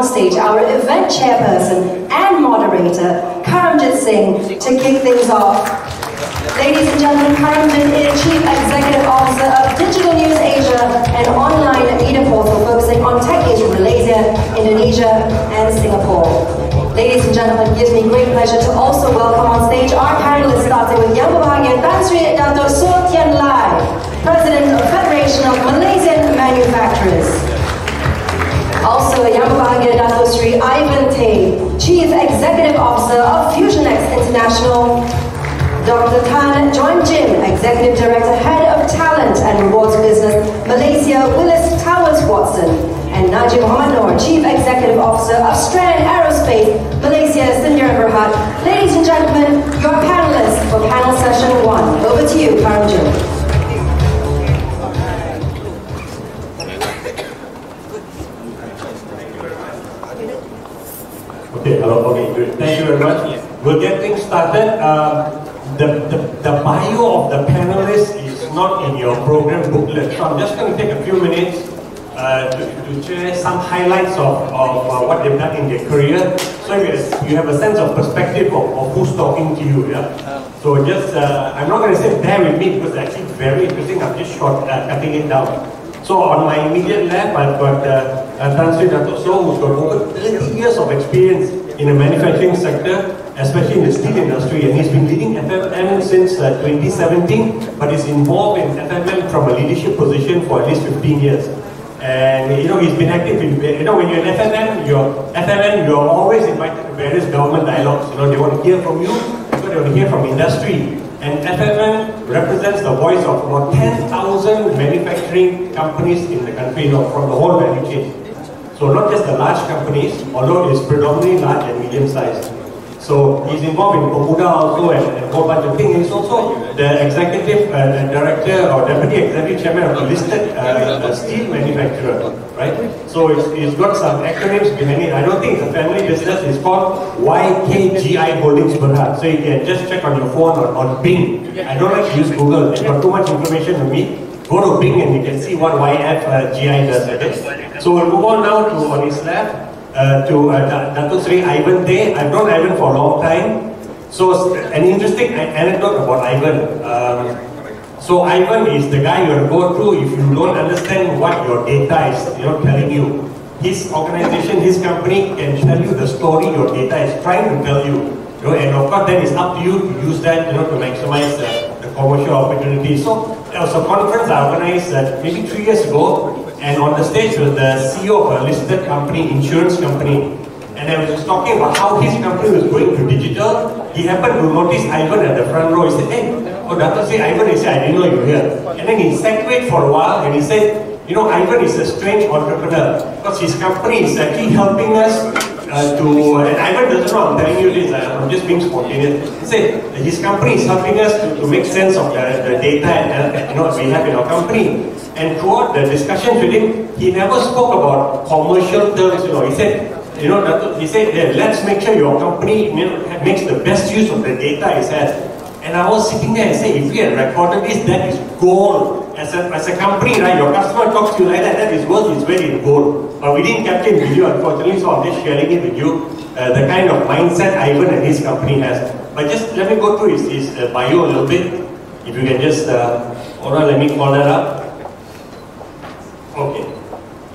on stage our event chairperson and moderator, Karamjit Singh, to kick things off. Ladies and gentlemen, Karamjit is Chief Executive Officer of Digital News Asia, an online media portal focusing on tech Asia, Malaysia, Indonesia, and Singapore. Ladies and gentlemen, it gives me great pleasure to also welcome on stage our panelists, starting with Yang Berbahagia Tan Sri Dato' Soh Tian Lai, President of Federation of Malaysian Manufacturers. Also, Yang Berbahagia Dato' Sri Ivan Tay, Chief Executive Officer of FusionX International. Dr. Tan John Jin, Executive Director, Head of Talent and Rewards Business, Malaysia Willis Towers Watson. And Najib Muhammad Noor, Chief Executive Officer of Strand Aerospace, Malaysia Sendirian Berhad. Ladies and gentlemen, your panelists for panel session 1. Over to you, Karamjit. Okay, hello, okay, good. Thank you very much. We'll get things started. The bio of the panelists is not in your program booklet, so I'm just going to take a few minutes to share some highlights of what they've done in their career, so you have a sense of perspective of who's talking to you. Yeah? So just, I'm not going to say bear with me because it's actually very interesting. I'm just cutting it down. So on my immediate left, I've got Tan Sri Dato' Soh, who's got over 30 years of experience in the manufacturing sector, especially in the steel industry, and he's been leading FMM since 2017, but is involved in FMM from a leadership position for at least 15 years. And you know, he's been active in, you know, when you're in FMM, you're always invited to various government dialogues. You know, they want to hear from you, because they want to hear from industry. And FMM represents the voice of about 10,000 manufacturing companies in the country, you know, from the whole value chain. So not just the large companies, although it's predominantly large and medium-sized. So he's involved in Pemuda also and a whole bunch of things. He's also the executive director or deputy executive chairman of a listed steel manufacturer, right? So he's got some acronyms behind it. I don't think it's a family business. It's called YKGI Holdings Berhad. So you can just check on your phone or on Bing. I don't like to use Google. They've got too much information on me. Go to Bing and you can see what YFGI does. Okay? So we'll move on now to on his left. To Dato' Sri Ivan Tay. I've known Ivan for a long time. So an interesting anecdote about Ivan. So Ivan is the guy you're going to go through if you don't understand what your data is, you know, telling you. His organization, his company can tell you the story your data is trying to tell you. You know, and of course then it's up to you to use that, you know, to maximize the commercial opportunity. So there was a conference I organized maybe 3 years ago. And on the stage was the CEO of a listed company, insurance company. And I was just talking about how his company was going to digital. He happened to notice Ivan at the front row. He said, hey, oh, Dato' Sri Ivan, he said, I didn't know you were here. And then he segued for a while and he said, you know, Ivan is a strange entrepreneur because his company is actually helping us and Ivan doesn't know I'm telling you this, I'm just being spontaneous. He said his company is helping us to make sense of the data and you know, we have in our company. And throughout the discussions with him, he never spoke about commercial terms. You know, he said, you know, yeah, let's make sure your company, you know, makes the best use of the data it has. And I was sitting there and saying, if we had recorded this, that is gold. As a company, right, your customer talks to you like that, that is worth its weight in gold. But we didn't capture in video, unfortunately, so I'm just sharing it with you, the kind of mindset Ivan and his company has. But just let me go through his bio a little bit. If you can just, hold on, let me call that up. Okay.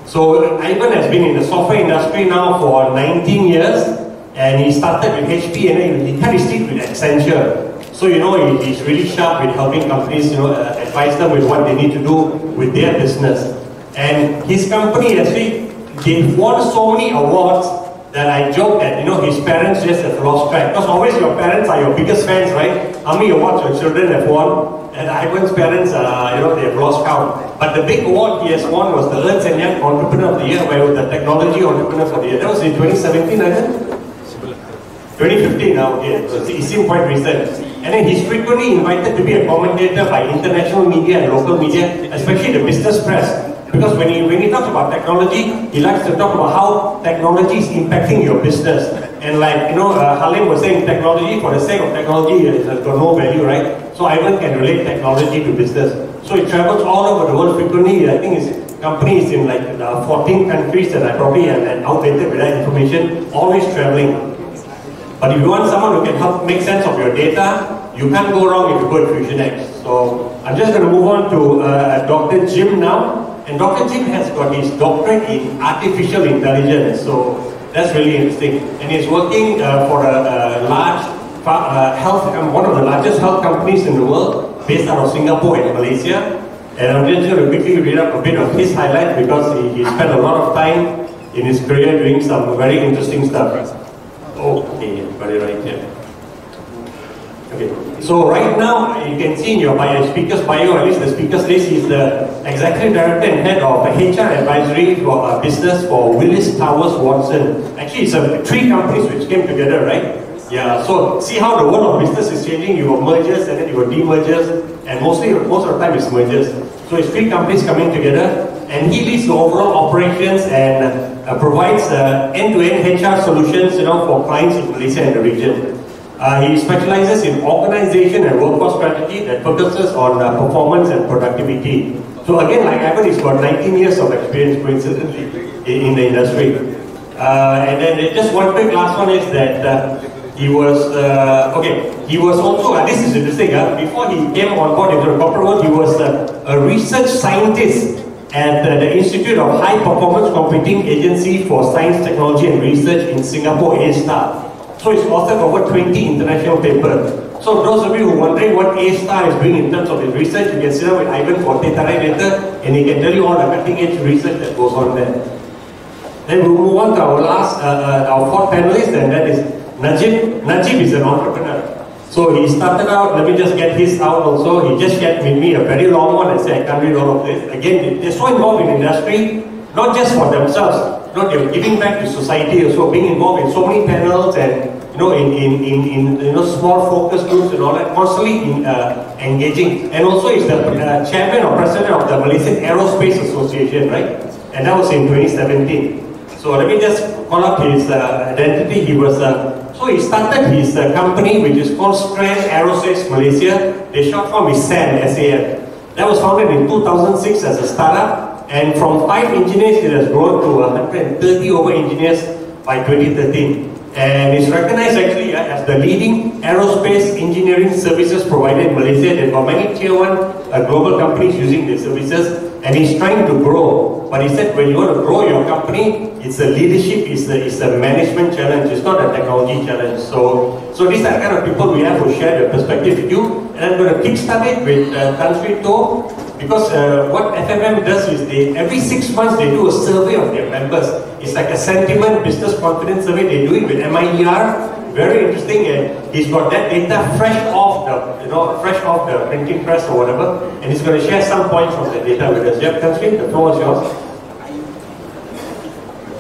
So Ivan has been in the software industry now for 19 years, and he started with HP and then he cut his teeth with Accenture. So you know, he's really sharp with helping companies, you know, advise them with what they need to do with their business. And his company actually, they've won so many awards that I joke that, you know, his parents just have lost track. Because always your parents are your biggest fans, right? How many awards your children have won? And Ivan's parents, you know, they have lost count. But the big award he has won was the Ernst & Young Entrepreneur of the Year, where it was the Technology Entrepreneur of the Year. That was in 2017, I think? 2015 now, yeah. So it seemed quite recent. And then he's frequently invited to be a commentator by international media and local media, especially the business press. Because when he talks about technology, he likes to talk about how technology is impacting your business. And like, you know, Halim was saying, technology for the sake of technology has got no value, right? So Ivan can relate technology to business. So he travels all over the world frequently. I think company is in like 14 countries, and I probably am outdated with that information, always traveling. But if you want someone who can help make sense of your data, you can't go wrong if you go to FusionX. So I'm just going to move on to Dr. Jim now. And Dr. Jim has got his doctorate in artificial intelligence. So that's really interesting. And he's working for a large one of the largest health companies in the world, based out of Singapore and Malaysia. And I'm just going to quickly read up a bit of his highlights because he spent a lot of time in his career doing some very interesting stuff. Okay, got it right here. Okay, so right now you can see in your speaker's bio, at least the speaker's list, he's the executive director and head of HR advisory for business for Willis Towers Watson. Actually, it's three companies which came together, right? Yeah. So see how the world of business is changing. You have mergers and then you have demergers, and most of the time it's mergers. So it's three companies coming together, and he leads the overall operations and provides end-to-end HR solutions, for clients in Malaysia and the region. He specializes in organization and workforce strategy that focuses on performance and productivity. So again, like Ivan, he's got 19 years of experience coincidentally in the industry. And then just one quick last one is that he was he was also, this is interesting, before he came on board into the corporate world, he was a research scientist at the Institute of High Performance Computing Agency for Science, Technology and Research in Singapore, A-Star. So he's authored over 20 international papers. So those of you who are wondering what A-Star is doing in terms of his research, you can sit down with Ivan for data right later, and he can tell you all the cutting edge research that goes on there. Then we'll move on to our last, our fourth panelist, and that is Najib. Najib is an entrepreneur. So he started out, let me just get his out also, he just shared with me a very long one and said, I can't read all of this. Again, they're so involved in industry, not just for themselves, they're giving back to society, also being involved in so many panels and in small focus groups and all that, constantly engaging. And also he's the chairman or president of the Malaysian Aerospace Association, right? And that was in 2017. So let me just call up his identity. So he started his company, which is called Strand Aerospace Malaysia. The short form is SAM, S-A-M. That was founded in 2006 as a startup, and from 5 engineers it has grown to 130 over engineers by 2013. And it's recognized actually as the leading aerospace engineering services provider in Malaysia. There are many tier 1 global companies using their services, and he's trying to grow. But he said when you want to grow your company, it's the leadership, it's the management challenge, it's not a technology challenge. So these are the kind of people we have who share their perspective with you. And I'm going to kickstart it with Tan Sri Toh, because what FMM does is every 6 months they do a survey of their members. It's like a sentiment business confidence survey. They do it with MIER. Very interesting, and he's got that data fresh off the printing press or whatever, and he's going to share some points from the data with us. Jeff, Tan Sri, the floor is yours.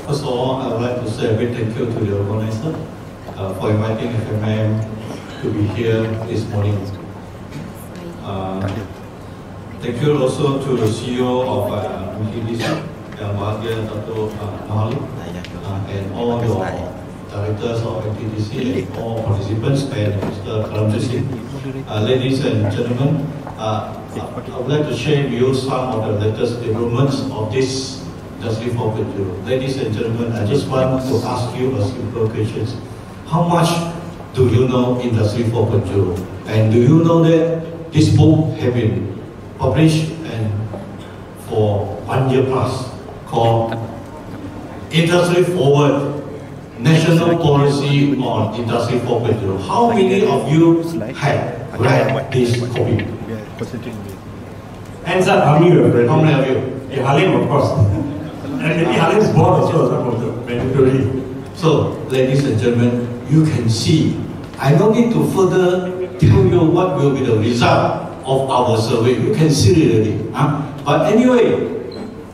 First of all, I would like to say a big thank you to the organizer for inviting FMM to be here this morning. Thank you also to the CEO of MTCE, Yang Bahagia Dato' Mahali, and all your directors of MTCE and all participants, and Mr. Karamjit. Ladies and gentlemen, I would like to share with you some of the latest developments of this Industry 4.0. Ladies and gentlemen, I just want to ask you a simple question. How much do you know Industry 4.0? And do you know that this book has been published and for 1 year plus, called Industry Forward, National Policy on Industry 4.0. How many of you have read this copy? Hands up, how many of you? How many of you? Yeah, Halim, of course. And maybe Halim's board also, mandatory. So, ladies and gentlemen, you can see, I don't need to further tell you what will be the result of our survey. You can see it already. But anyway,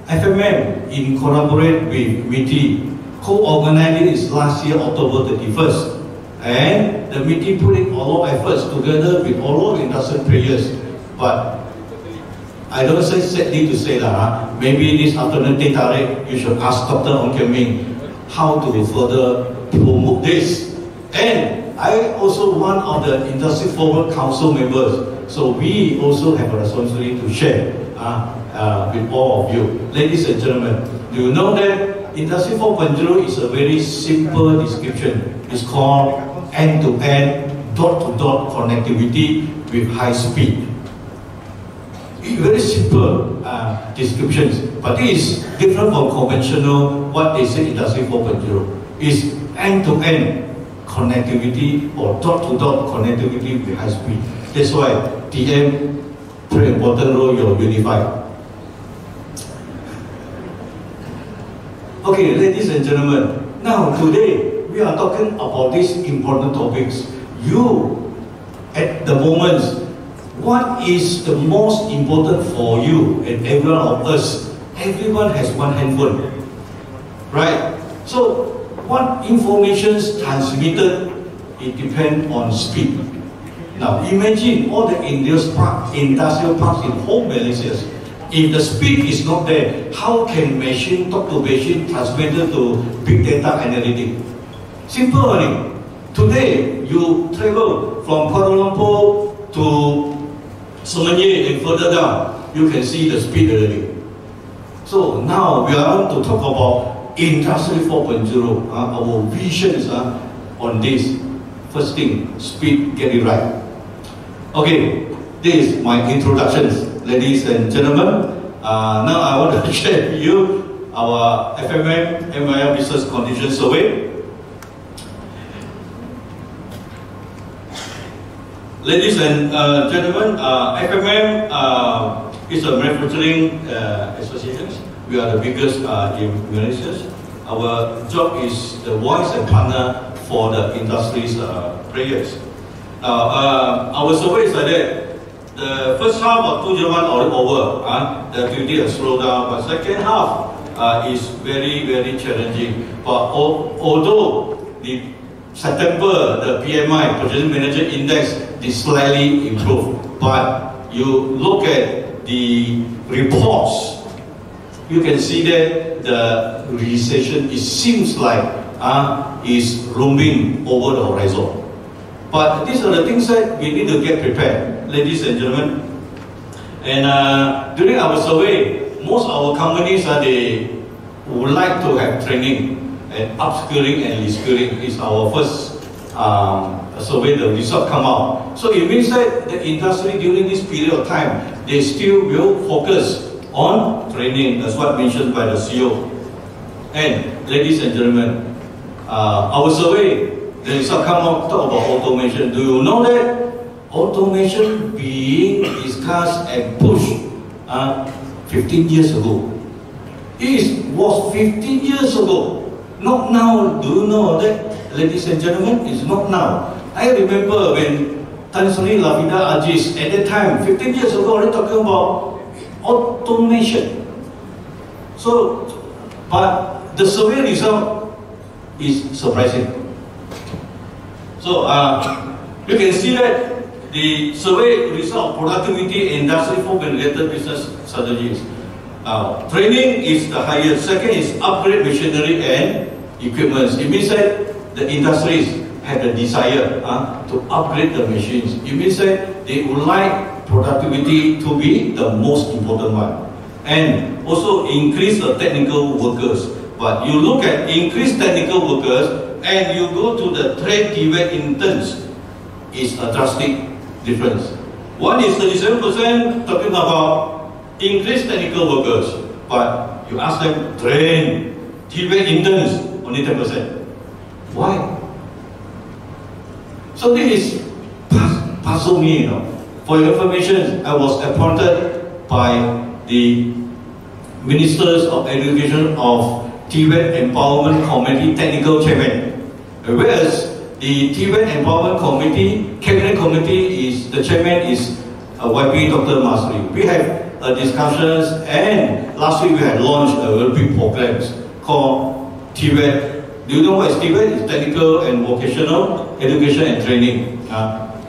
FMM, in collaborate with MITI, co-organized this last year, October 31st. And the MITI put in all our efforts together with all of industry players. But I don't say sadly to say that, maybe this afternoon, you should ask Dr. Ong Kian Ming how to further promote this. And I also one of the Industry Forward Council members, so we also have a responsibility to share with all of you. Ladies and gentlemen, do you know that Industry 4.0 is a very simple description. It's called end-to-end, dot-to-dot connectivity with high speed. Very simple descriptions, but it is different from conventional what they say Industry 4.0. It's end-to-end connectivity or dot-to-dot connectivity with high speed. That's why TM play an important role, you're unified. Okay, ladies and gentlemen, now today we are talking about these important topics. You, at the moment, what is the most important for you and everyone of us? Everyone has one handphone, right? So, what information is transmitted, it depends on speed. Now, imagine all the industrial parks in whole Malaysia. If the speed is not there, how can machine talk to machine transmitted to big data analytics? Simple only. Today, you travel from Kuala Lumpur to Semenyih and further down, you can see the speed already. So now we are going to talk about Industry 4.0, our visions on this. First thing, speed, get it right. Okay, this is my introductions, ladies and gentlemen. Now I want to share with you our FMM MIR Business Condition Survey. Ladies and gentlemen, FMM is a manufacturing association. We are the biggest in Malaysia. Our job is the voice and partner for the industry's players. Our survey is like that. The first half of 2001 already over. The activity has slowed down, but second half is very, very challenging. But although the September, the PMI, Purchasing Manager Index, is slightly improved. But you look at the reports, you can see that the recession, it seems like is looming over the horizon. But these are the things that we need to get prepared, ladies and gentlemen. And during our survey, most of our companies they would like to have training and upskilling and reskilling is our first survey, the result come out. So it means that the industry during this period of time, they still will focus on training, that's what mentioned by the CEO. And ladies and gentlemen, our survey, the result come out, talk about automation. Do you know that automation being discussed and pushed 15 years ago? It was 15 years ago, not now. Do you know that, ladies and gentlemen? It's not now. I remember when Tan Sri Lavida Aziz, at that time, 15 years ago, already talking about automation. So, but the survey result is surprising. So, you can see that the survey result, productivity, industry 4.0 related business strategies. Training is the highest. Second is upgrade machinery and equipment. It means that the industries have the desire to upgrade the machines. It means that they would like productivity to be the most important one. And also increase the technical workers. But you look at increased technical workers and you go to the trade TVET interns, it's a drastic difference. One is 37% talking about increased technical workers, but you ask them train TVET interns, only 10%. Why? So this is puzzle me, For your information, I was appointed by the Ministers of Education of TVET Empowerment Committee Technical Chairman. Whereas the TVET Empowerment Committee, Cabinet Committee, is the chairman is YP Dr. Masri. We have discussions, and last week we had launched a very big program called TVET. Do you know what is TVET? It's Technical and Vocational Education and Training.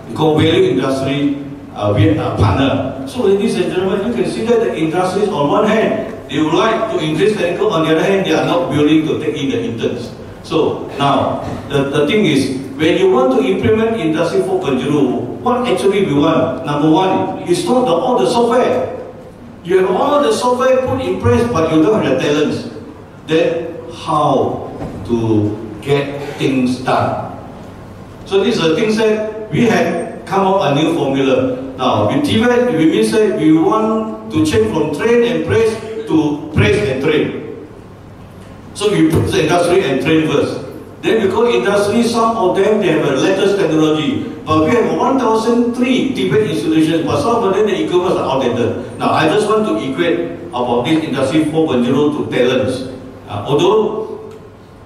We call Value Industry Partner. So ladies and gentlemen, you can see that the industries on one hand, they would like to increase technical, on the other hand, they are not willing to take in the interns. So now, the thing is, when you want to implement Industry 4.0, what actually we want? Number one, it's not all the software. You have all the software put in place, but you don't have the talents. Then how to get things done? So these are things that we had come up a new formula. Now with TVET, we mean that we want to change from train and praise to praise and train. So we put the industry and train first. Then we call industry, some of them they have a latest technology. But we have 1,003 TVET institutions, but some of them the equipment are outdated. Now I just want to equate about this Industry 4.0 to talents. Although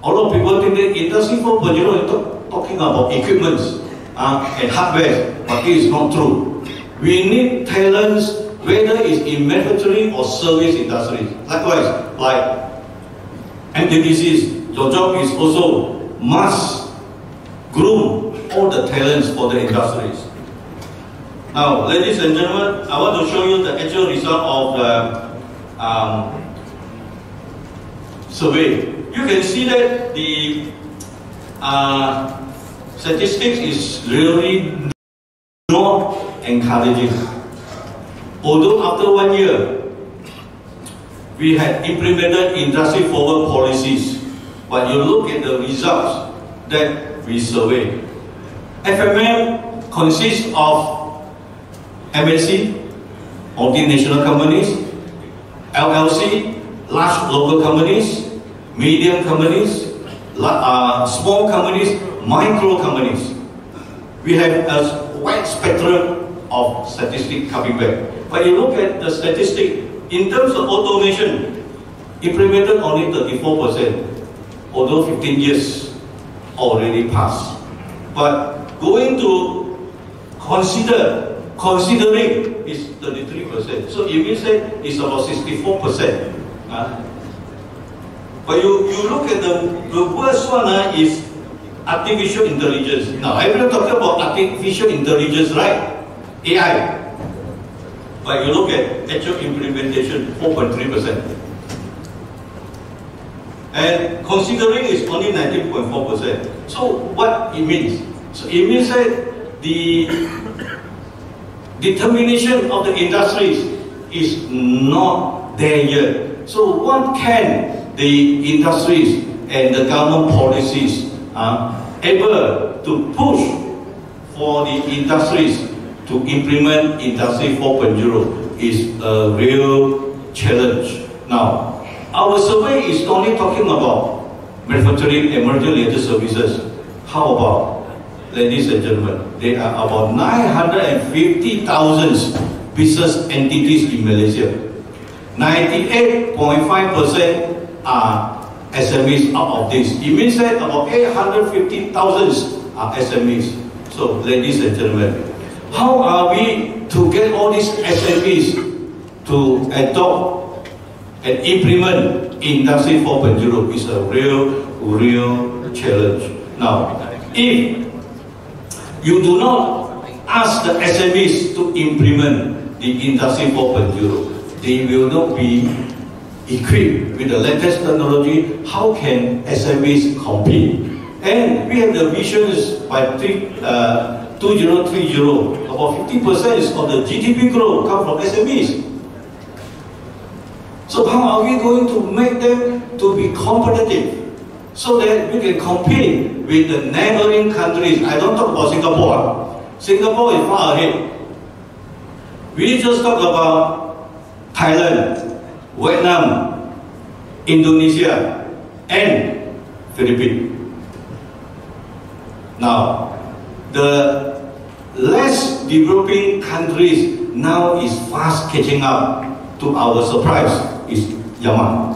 a lot of people think that Industry 4.0 is talking about equipments and hardware, but it is not true. We need talents, whether it's in manufacturing or service industries. Likewise, like MTCE, your job is also must groom all the talents for the industries. Now, ladies and gentlemen, I want to show you the actual result of the survey. You can see that the statistics is really not encouraging. Although after 1 year, we had implemented industry forward policies, but you look at the results that we surveyed. FMM consists of MNC, multinational companies, LLC, large local companies, medium companies, small companies, micro companies. We have a wide spectrum of statistics coming back. But you look at the statistic, in terms of automation, implemented only 34%, although 15 years already passed. But going to considering is 33%. So it means that it's about 64%. But you look at the worst one is artificial intelligence. Now everyone talking about artificial intelligence, right? AI. But you look at actual implementation, 4.3%. And considering is only 19.4%. So what it means? So it means that the determination of the industries is not there yet. So what can the industries and the government policies able to push for the industries to implement Industry 4.0 is a real challenge. Now, our survey is only talking about manufacturing and multi-related services. How about, ladies and gentlemen, there are about 950,000 business entities in Malaysia. 98.5% are SMEs out of this. It means that about 850,000 are SMEs. So, ladies and gentlemen, how are we to get all these SMEs to adopt and implement Industry 4.0 is a real challenge. Now, if you do not ask the SMEs to implement the Industry 4.0, they will not be equipped with the latest technology. How can SMEs compete? And we have the visions by 2030, about 50% of the GDP growth come from SMEs. So how are we going to make them to be competitive so that we can compete with the neighboring countries? I don't talk about Singapore. Singapore is far ahead. We just talk about Thailand, Vietnam, Indonesia, and Philippines. Now, the less developing countries now is fast catching up. To our surprise, is Yemen.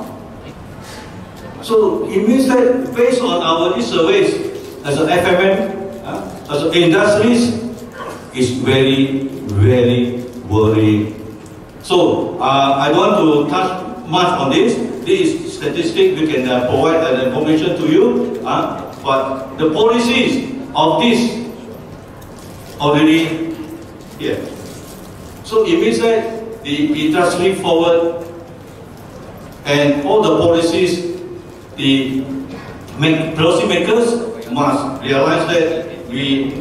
So it means that based on our surveys, as an FMM, as an industries, is very worrying. So I don't want to touch much on this. This is statistic. We can provide that information to you. But the policies of this already here. So it means that the industry forward and all the policies, the policymakers must realize that we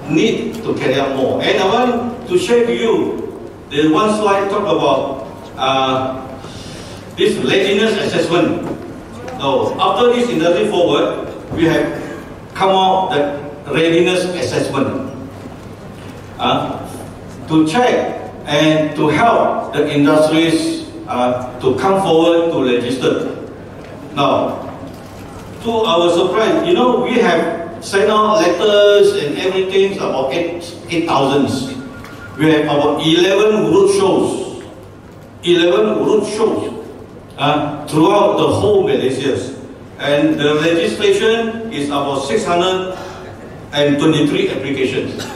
need to carry out more. And I want to share with you the one slide talk about this readiness assessment. Now, after this industry forward, we have come out the readiness assessment to check and to help the industries to come forward to register. Now, to our surprise, you know, we have sent out letters and everything about 8,000. We have about 11 road shows. 11 road shows throughout the whole Malaysia. And the registration is about 623 applications.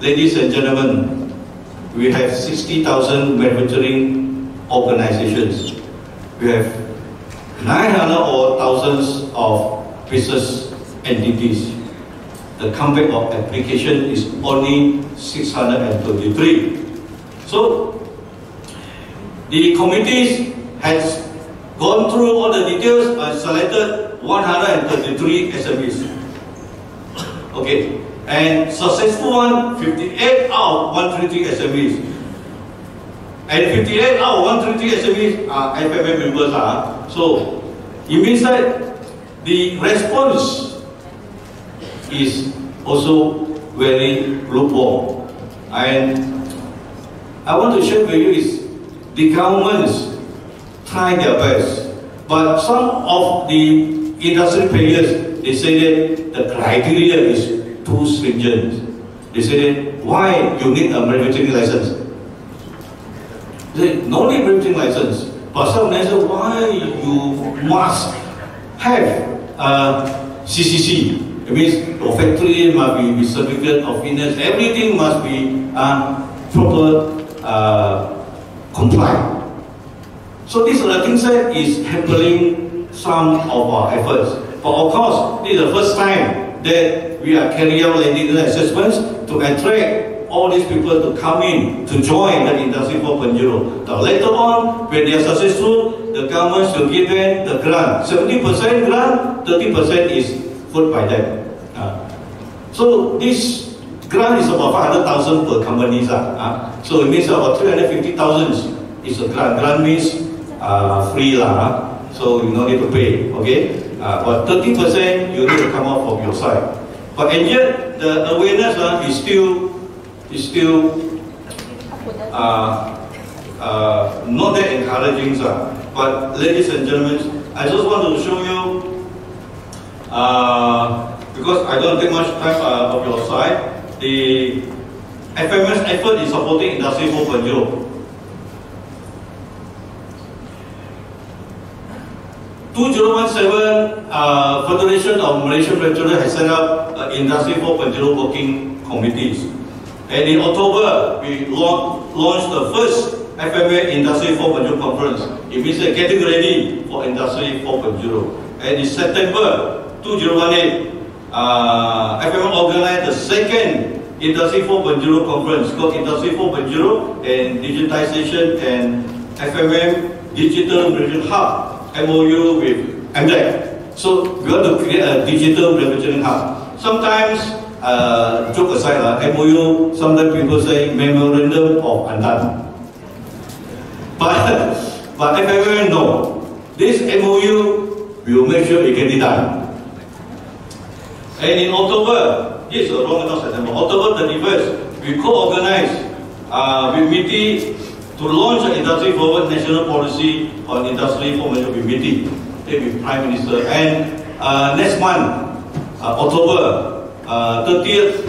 Ladies and gentlemen, we have 60,000 manufacturing organizations. We have 900 or thousands of business entities. The comeback of application is only 623. So, the committees has gone through all the details and selected 133 SMEs. Okay, and successful one, 58 out of 133 SMEs. And 58 out of 133 SMEs are FMM members. So, it means that the response is also very lukewarm. And I want to share with you is the governments try their best, but some of the industry players, they say that the criteria is too stringent. They say that why you need a manufacturing license? They say, no need manufacturing license. But some say why you must have a CCC. It means your factory must be with certificate of fitness. Everything must be proper compliant. So this are the things that is hampering some of our efforts. But of course, this is the first time that we are carrying out readiness assessments to attract all these people to come in to join the Industry 4.0. Now later on, when they are successful, the government will give them the grant. 70% grant, 30% is put by them. So this grant is about 500,000 per company. So it means about 350,000 is a grant. Grant means free so you don't need to pay. Okay, but 30% you need to come out from your side. But and yet the awareness is still not that encouraging. But ladies and gentlemen, I just wanted to show you. Because I don't take much time of your side, the FMS effort is supporting Industry 4.0. 2017 Federation of Malaysian Manufacturers has set up Industry 4.0 working committees. And in October, we launched the first FMA Industry 4.0 conference. It means getting ready for Industry 4.0. And in September 2018, FMM organized the second Industry 4.0 conference called Industry 4.0 and Digitization and FMM Digital Manufacturing Hub MOU with MDEC. So we want to create a digital manufacturing hub. Sometimes, joke aside, MOU, sometimes people say memorandum of undone. But FMM, no. This MOU will make sure it gets it done. And in October, this is wrong, not September, October 31st, we co-organized with MITI to launch an Industry Forward National Policy on Industry 4.0 with MITI, with Prime Minister. And next month, October 30th,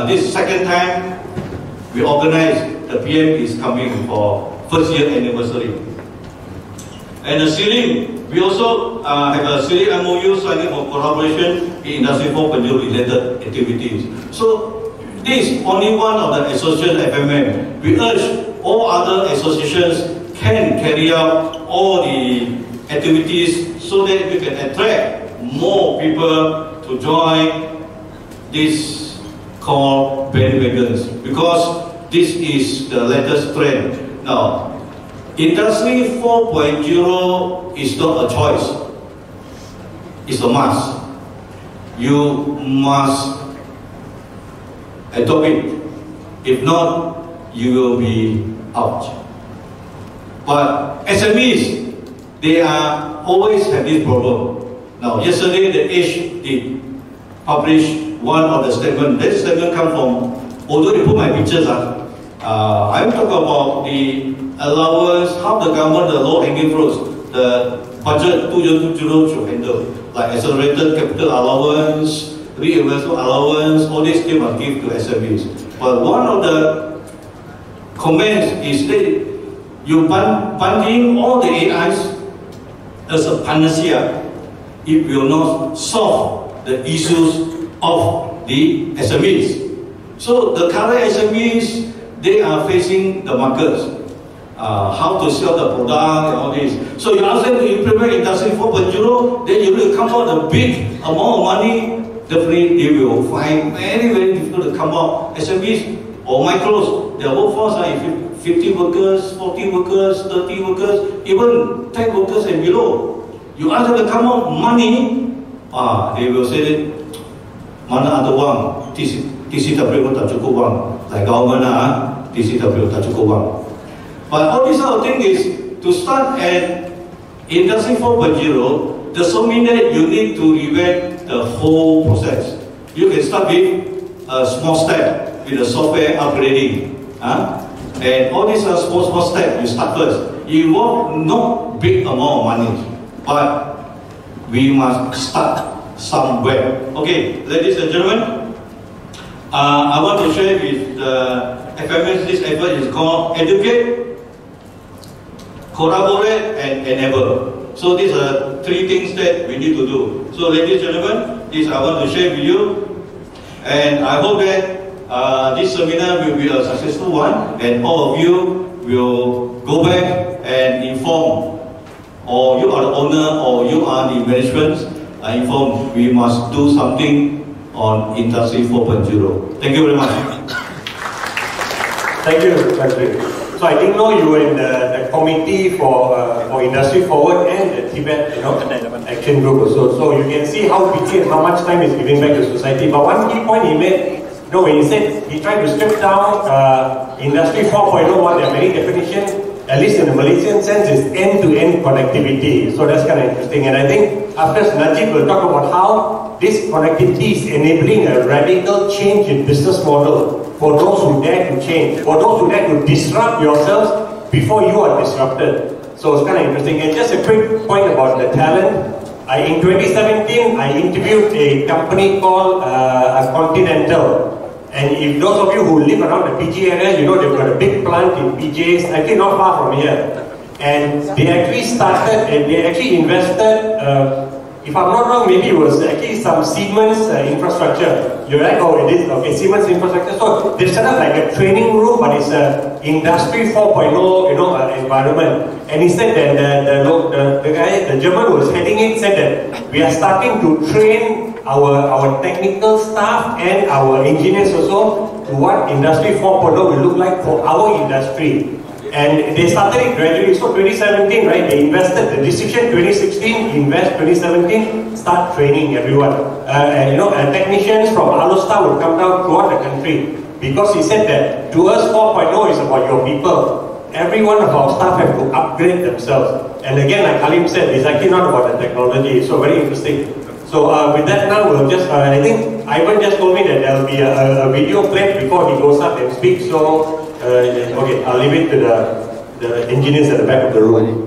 this second time, we organize, the PM is coming for first year anniversary. And the ceiling, we also have a series MOU signing for collaboration in Industry 4.0 related activities. So this is only one of the associations FMM. We urge all other associations can carry out all the activities so that we can attract more people to join this called bandwagons, because this is the latest trend. Now, Industry 4.0 is not a choice, it's a must. you must adopt it. If not, you will be out. But SMEs, they are always have this problem. Now, yesterday the Age did publish one of the statement. That statement comes from, although they put my pictures up, I'm talking about the allowance, how the government, the low-hanging fruits, the budget 2020 should handle, like accelerated capital allowance, reinvestment allowance, all these they must give to SMEs. But one of the comments is that you bundling all the AIs as a panacea, it will not solve the issues of the SMEs. So the current SMEs, they are facing the markets, how to sell the product and all this. So you ask them to implement Industry 4.0, then you will come out a big amount of money. Definitely they will find very, very difficult to come out. SMEs or micros, their workforce are 50 workers, 40 workers, 30 workers, even 10 workers and below. You ask them to come out money, they will say, mana ada wang, TCW pun tak cukup wang. Like government TCW tak cukup wang. But all this other thing is, to start at Industry 4.0, does not mean that you need to revamp the whole process. You can start with a small step, with the software upgrading. And all these are small steps, you start first. It involves not big amount of money, but we must start somewhere. Okay, ladies and gentlemen, I want to share with the FMS, this effort is called Educate, Collaborate and Enable. So these are three things that we need to do. So ladies and gentlemen, this I want to share with you. And I hope that this seminar will be a successful one, and all of you will go back and inform, or you are the owner or you are the management, inform we must do something on Industry 4.0. Thank you very much. Thank you, Patrick. So I didn't know you were in the committee for Industry Forward and the Tibet Action Group also. So you can see how busy and how much time is giving back to society. But one key point he made, when he said he tried to strip down Industry 4.0, what their very definition, at least in the Malaysian sense, is end-to-end connectivity. So that's kind of interesting. And I think after Najib will talk about how this connectivity is enabling a radical change in business model for those who dare to change, for those who dare to disrupt yourselves before you are disrupted. So it's kind of interesting. And just a quick point about the talent. In 2017, I interviewed a company called Continental. And if those of you who live around the PG area, you know they've got a big plant in PJs, actually not far from here. And they actually started, and they actually invested, if I'm not wrong, maybe it was actually some Siemens infrastructure. You're right, oh it is, okay, Siemens infrastructure. So they set up like a training room, but it's a Industry 4.0, environment. And he said that the guy, the German who was heading it, said that we are starting to train our technical staff and our engineers also to what Industry 4.0 will look like for our industry. And they started it gradually. So 2017, right, they invested, the decision 2016, invest 2017, start training everyone. And technicians from Alostar would come down throughout the country. Because he said that to us 4.0 is about your people. Every one of our staff have to upgrade themselves. And again, like Halim said, it's actually not about the technology. So very interesting. So with that now, we'll just, I think Ivan just told me that there will be a video played before he goes up and speaks. So, okay, I'll leave it to the engineers at the back of the room.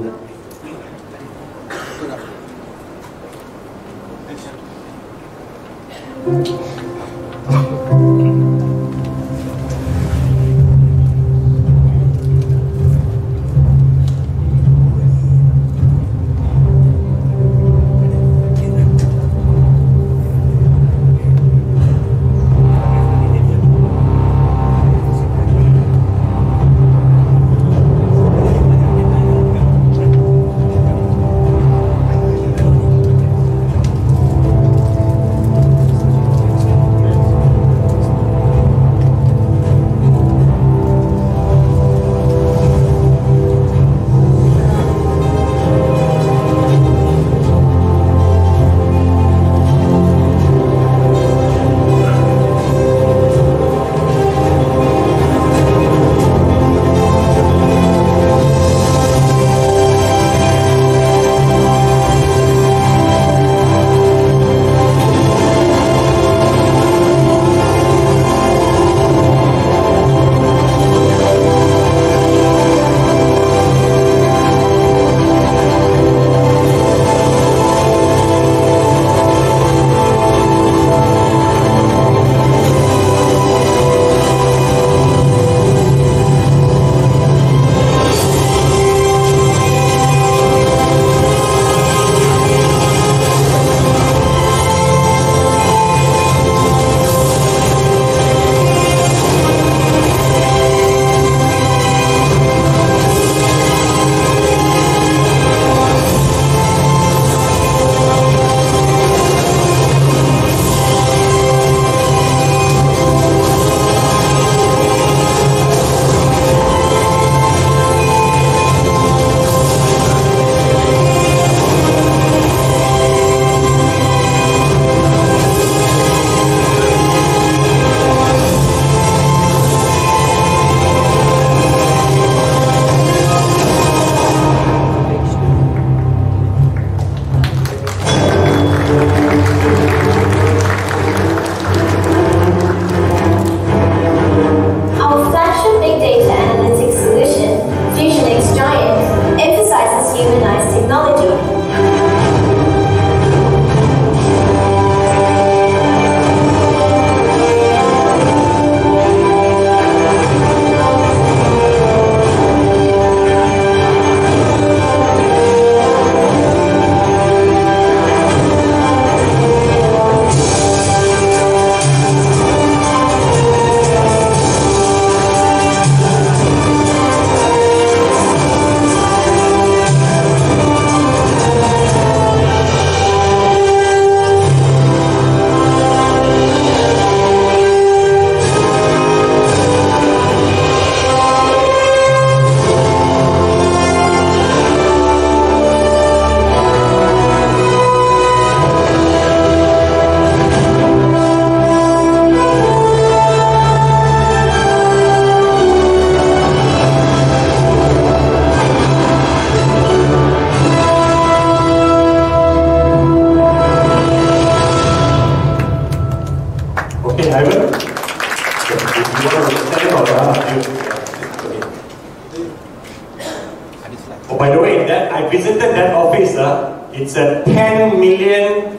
It's a 10 million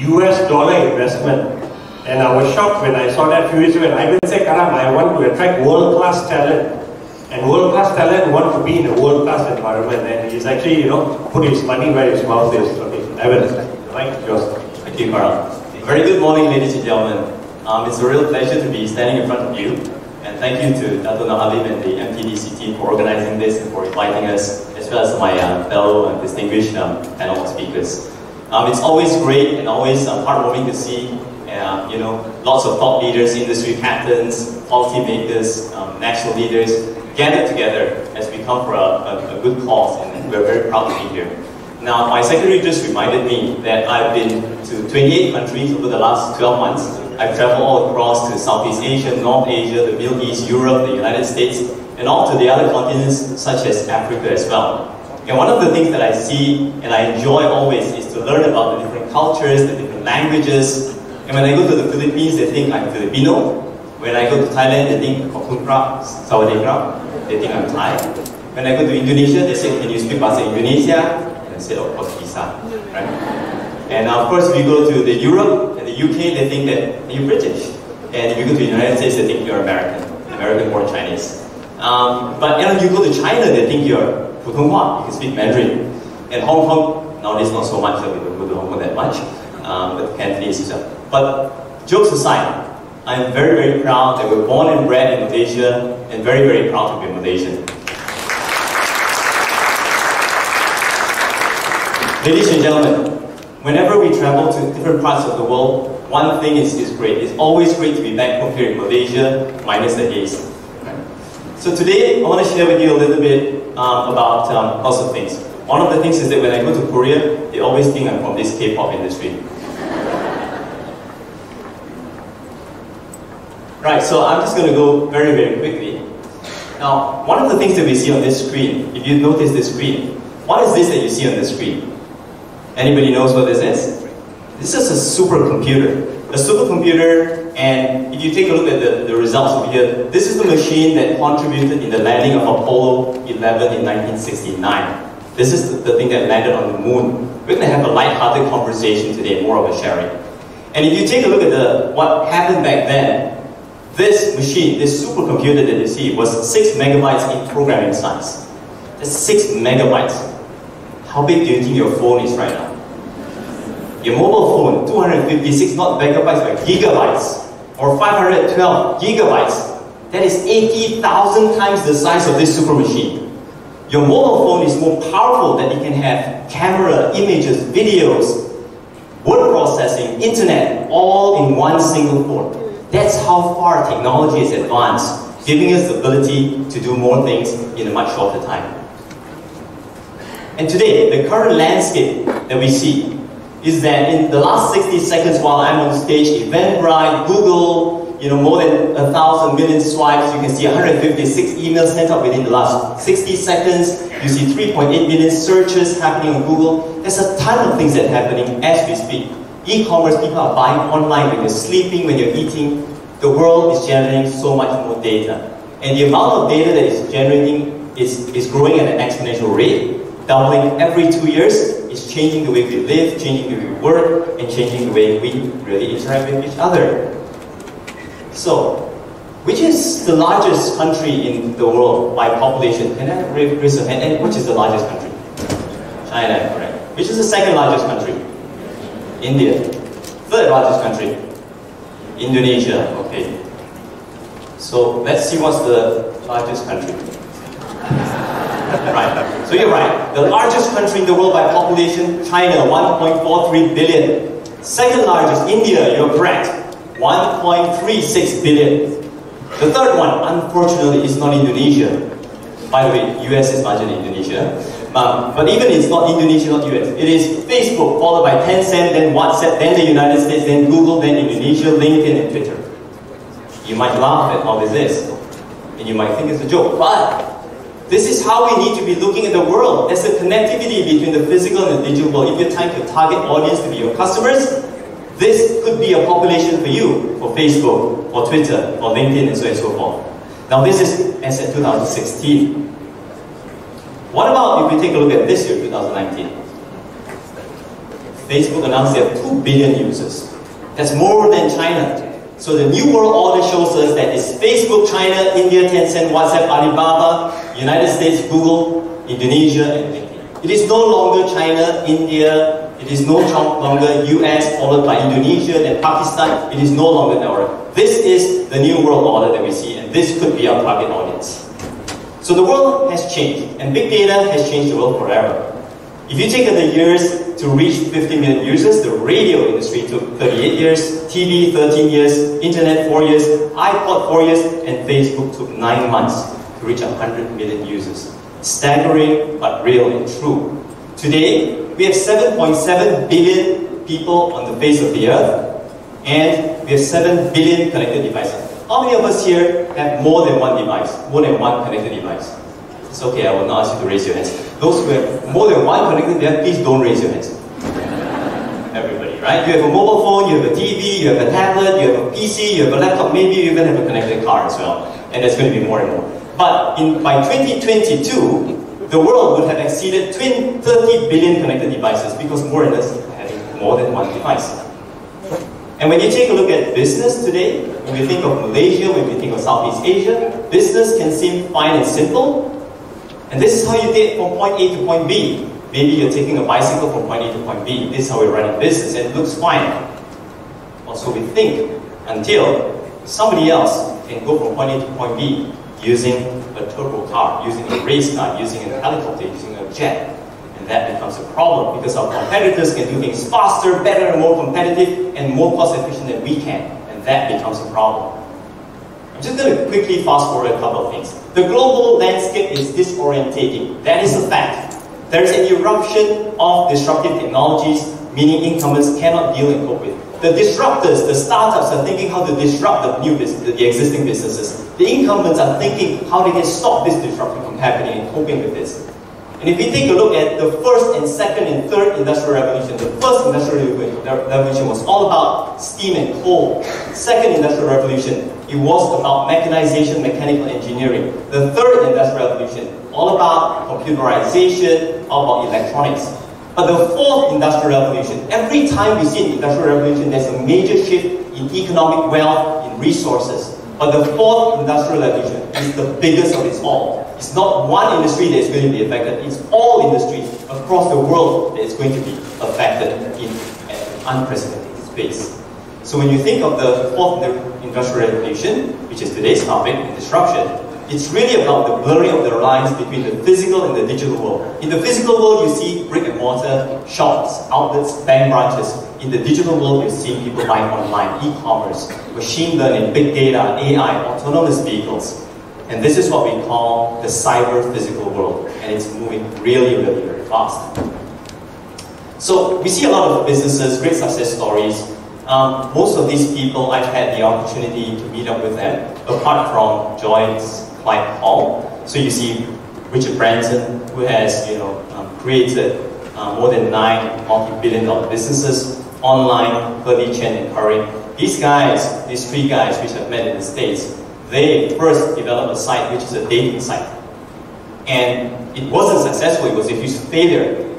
US dollar investment. And I was shocked when I saw that a few years ago. And I even said, Karam, I want to attract world-class talent. And world-class talent want to be in a world-class environment. And he's actually, put his money where his mouth is. Okay, Evan, Mike, yours. Thank you, Karam. Very good morning, ladies and gentlemen. It's a real pleasure to be standing in front of you. And thank you to Dato' Halim and the MTCE team for organizing this and for inviting us, as well as my fellow distinguished panel speakers. It's always great and always heartwarming to see lots of thought leaders, industry captains, policymakers, national leaders gathered together as we come for a good cause, and we're very proud to be here. Now, my secretary just reminded me that I've been to 28 countries over the last 12 months. I've traveled all across to Southeast Asia, North Asia, the Middle East, Europe, the United States, and all to the other continents such as Africa as well. And one of the things that I see and I enjoy always is to learn about the different cultures, the different languages. And when I go to the Philippines, they think I'm Filipino. When I go to Thailand, they think Kokun Krap, Sawadee Krap. They think I'm Thai. When I go to Indonesia, they say, can you speak Bahasa Indonesia? And I say, of course, bisa. Right? And of course, if you go to the Europe and the UK, they think that you're British. And if you go to the United States, they think you're American or Chinese. But you go to China, they think you're Putonghua, you can speak Mandarin. And Hong Kong, nowadays not so much, so we don't go to Hong Kong that much, but Cantonese as well. But jokes aside, I'm very, very proud that we're born and bred in Malaysia, and very, very proud to be Malaysian. Ladies and gentlemen, whenever we travel to different parts of the world, one thing is great. It's always great to be back home here in Malaysia, minus the haze. So today, I want to share with you a little bit about lots of things. One of the things is that when I go to Korea, they always think I'm from this K-pop industry. Right, so I'm just going to go very, very quickly. Now, one of the things that we see on this screen, if you notice this screen, what is this that you see on the screen? Anybody knows what this is? This is a supercomputer. A supercomputer, and if you take a look at the results over here, this is the machine that contributed in the landing of Apollo 11 in 1969. This is the thing that landed on the moon. We're going to have a light-hearted conversation today, more of a sharing. And if you take a look at what happened back then, this machine, this supercomputer that you see, was 6 megabytes in programming size. That's 6 megabytes. How big do you think your phone is right now? Your mobile phone, 256 not megabytes but gigabytes, or 512 gigabytes. That is 80,000 times the size of this super machine. Your mobile phone is more powerful that it can have camera, images, videos, word processing, internet, all in one single phone. That's how far technology is advanced, giving us the ability to do more things in a much shorter time. And today, the current landscape that we see is that in the last 60 seconds while I'm on stage, Eventbrite, Google, more than 1,000 million swipes, you can see 156 emails sent out within the last 60 seconds, you see 3.8 million searches happening on Google. There's a ton of things that are happening as we speak. E-commerce, people are buying online when you're sleeping, when you're eating. The world is generating so much more data. And the amount of data that it's generating is growing at an exponential rate, doubling every 2 years. It's changing the way we live, changing the way we work, and changing the way we really interact with each other. So, which is the largest country in the world by population? Can I raise your hand? And which is the largest country? China, correct. Which is the second largest country? India. Third largest country? Indonesia, okay. So let's see what's the largest country. Right, so you're right. The largest country in the world by population, China, 1.43 billion. Second largest, India, you're correct, 1.36 billion. The third one, unfortunately, is not Indonesia. By the way, US is larger than Indonesia. But even it's not Indonesia, not US. It is Facebook, followed by Tencent, then WhatsApp, then the United States, then Google, then Indonesia, LinkedIn, and Twitter. You might laugh at all this is, and you might think it's a joke, but this is how we need to be looking at the world. There's a connectivity between the physical and the digital world. If you're trying to target audience to be your customers, this could be a population for you, for Facebook, or Twitter, or LinkedIn, and so on and so forth. Now this is as at 2016. What about if we take a look at this year, 2019? Facebook announced they have 2 billion users. That's more than China. So the new world order shows us that it's Facebook, China, India, Tencent, WhatsApp, Alibaba, United States, Google, Indonesia, and LinkedIn. It is no longer China, India, it is no longer US, followed by Indonesia, then Pakistan. It is no longer our. This is the new world order that we see, and this could be our target audience. So the world has changed, and big data has changed the world forever. If you take the years to reach 50 million users, the radio industry took 38 years, TV 13 years, internet 4 years, iPod 4 years, and Facebook took 9 months to reach 100 million users. Staggering, but real and true. Today, we have 7.7 billion people on the face of the earth, and we have 7 billion connected devices. How many of us here have more than one device, more than one connected device? It's okay, I will not ask you to raise your hands. Those who have more than one connected device, please don't raise your hands. Everybody, right? You have a mobile phone, you have a TV, you have a tablet, you have a PC, you have a laptop, maybe you even have a connected car as well. And there's going to be more and more. But by 2022, the world would have exceeded 30 billion connected devices because more and less having more than one device. And when you take a look at business today, when we think of Malaysia, when we think of Southeast Asia, business can seem fine and simple. And this is how you get from point A to point B. Maybe you're taking a bicycle from point A to point B. This is how we run a business, and it looks fine. Or so we think, until somebody else can go from point A to point B using a turbo car, using a race car, using a helicopter, using a jet. And that becomes a problem because our competitors can do things faster, better, and more competitive, and more cost efficient than we can. And that becomes a problem. I'm just going to quickly fast forward a couple of things. The global landscape is disorientating. That is a fact. There is an eruption of disruptive technologies, meaning incumbents cannot deal and cope with. The disruptors, the startups are thinking how to disrupt the existing businesses. The incumbents are thinking how they can stop this disruption from happening and coping with this. And if we take a look at the first and second and third industrial revolution, the first industrial revolution was all about steam and coal. Second industrial revolution, it was about mechanization, mechanical engineering. The third industrial revolution, all about computerization, all about electronics. But the fourth industrial revolution, every time we see an industrial revolution, there's a major shift in economic wealth, in resources. But the fourth industrial revolution is the biggest of its all. It's not one industry that is going to be affected, it's all industries across the world that is going to be affected in an unprecedented space. So when you think of the fourth industrial revolution, which is today's topic, disruption, it's really about the blurring of the lines between the physical and the digital world. In the physical world, you see brick and mortar, shops, outlets, bank branches. In the digital world, you see people buying online, e-commerce, machine learning, big data, AI, autonomous vehicles. And this is what we call the cyber-physical world. And it's moving really, really very fast. So we see a lot of businesses, great success stories. Most of these people, I've had the opportunity to meet up with them, apart from Joyce, Clyde Hall. So you see Richard Branson, who has created more than 9 multi-billion-dollar businesses online, Hurley, Chen, and Curry. These guys, these 3 guys which I've met in the States, they first developed a site which is a dating site. And it wasn't successful, it was a huge failure.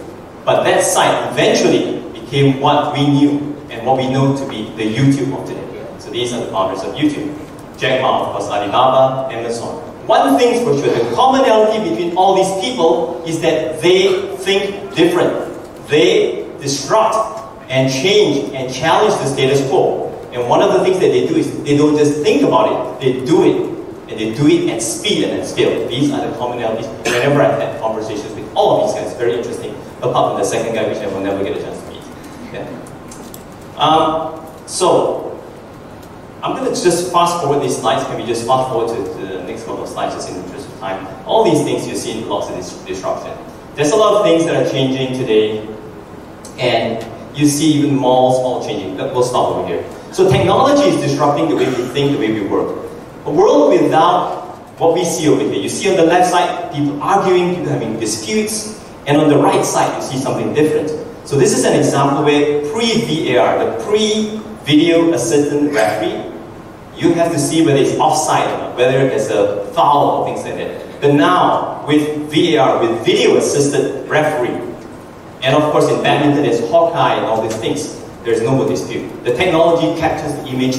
But that site eventually became what we knew and what we know to be the YouTube of today. So these are the founders of YouTube. Jack Ma, of course, Alibaba, Amazon. One thing's for sure, the commonality between all these people is that they think different. They disrupt and change and challenge the status quo. And one of the things that they do is they don't just think about it, they do it. And they do it at speed and at scale. These are the commonalities. Whenever I've had conversations with all of these guys, very interesting, apart from the second guy, which I will never get a chance to meet. Yeah. So, I'm going to just fast forward these slides. Can we just fast forward to the next couple of slides, just in the interest of time? All these things you see in lots of disruption. There's a lot of things that are changing today, and you see even malls all changing. We'll stop over here. So technology is disrupting the way we think, the way we work. A world without what we see over here. You see on the left side, people arguing, people having disputes, and on the right side, you see something different. So this is an example where pre-VAR, the pre-video assistant referee, you have to see whether it's offside or not, whether there's a foul or things like that. But now, with VAR, with video assisted referee, And of course, in badminton, there's Hawkeye and all these things. There's no dispute. The technology captures the image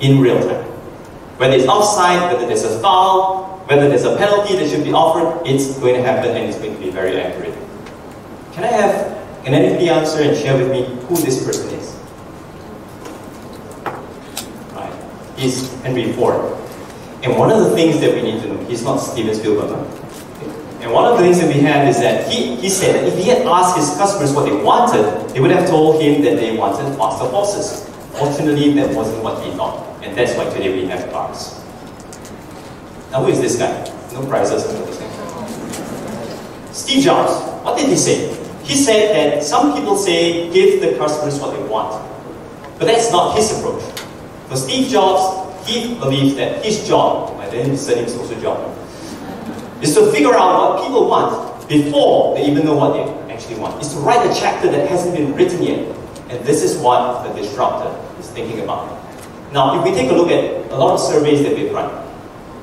in real time. Whether it's offside, whether there's a foul, whether there's a penalty that should be offered, it's going to happen and it's going to be very accurate. Can anybody answer and share with me who this person is? Right. He's Henry Ford. And one of the things that we need to know, he's not Steven Spielberg. And one of the things that we have is that he said that if he had asked his customers what they wanted, they would have told him that they wanted faster horses. Fortunately, that wasn't what he thought. And that's why today we have cars. Now, who is this guy? No prizes for this guy. Steve Jobs. What did he say? He said that some people say, give the customers what they want. But that's not his approach. For Steve Jobs, he believes that his job, my then studying social job, is to figure out what people want before they even know what they actually want. It's to write a chapter that hasn't been written yet. And this is what the Disruptor is thinking about. Now, if we take a look at a lot of surveys that we've run,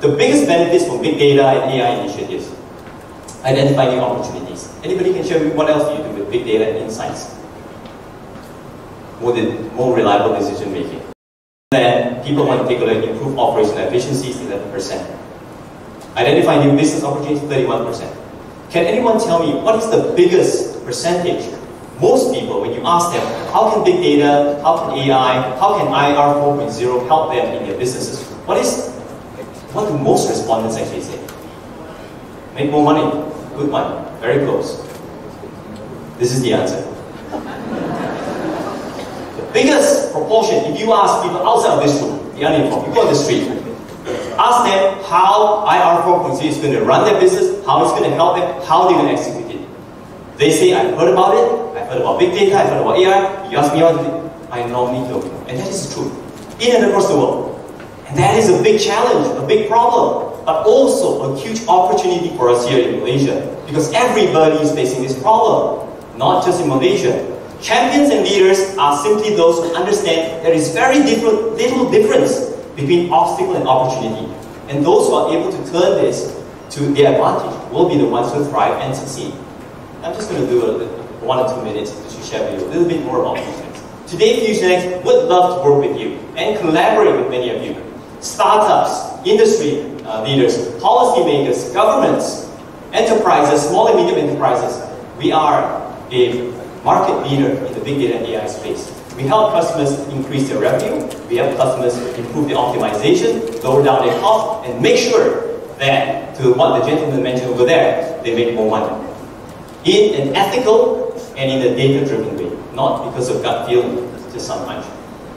the biggest benefits from big data and AI initiatives, identify new opportunities. Anybody can share with me what else do you do with big data and insights? More reliable decision making. Then people want to take a look at improve operational efficiencies, 11%. Identify new business opportunities, 31%. Can anyone tell me what is the biggest percentage? Most people, when you ask them, how can big data, how can AI, how can IR 4.0 help them in their businesses? What do most respondents actually say? Make more money. Good one. Very close. This is the answer. The biggest proportion, if you ask people outside of this room, the uninformed, people on the street, ask them how IR 4.0 is going to run their business, how it's going to help them, how they're going to execute it. They say, I've heard about it, I've heard about big data, I've heard about AI, you ask me how to do it, I normally don't know. And that is true, in and across the world. And that is a big challenge, a big problem, but also a huge opportunity for us here in Malaysia, because everybody is facing this problem, not just in Malaysia. Champions and leaders are simply those who understand there is very little difference between obstacle and opportunity. And those who are able to turn this to their advantage will be the ones who thrive and succeed. I'm just going to do 1 or 2 minutes to share with you a little bit more about FusionX. Today, FusionX would love to work with you and collaborate with many of you. Startups, industry leaders, policymakers, governments, enterprises, small and medium enterprises. We are a market leader in the big data and AI space. We help customers increase their revenue, we help customers improve their optimization, lower down their costs, and make sure that, to what the gentleman mentioned over there, they make more money. In an ethical and in a data-driven way, not because of gut feeling, just sometimes.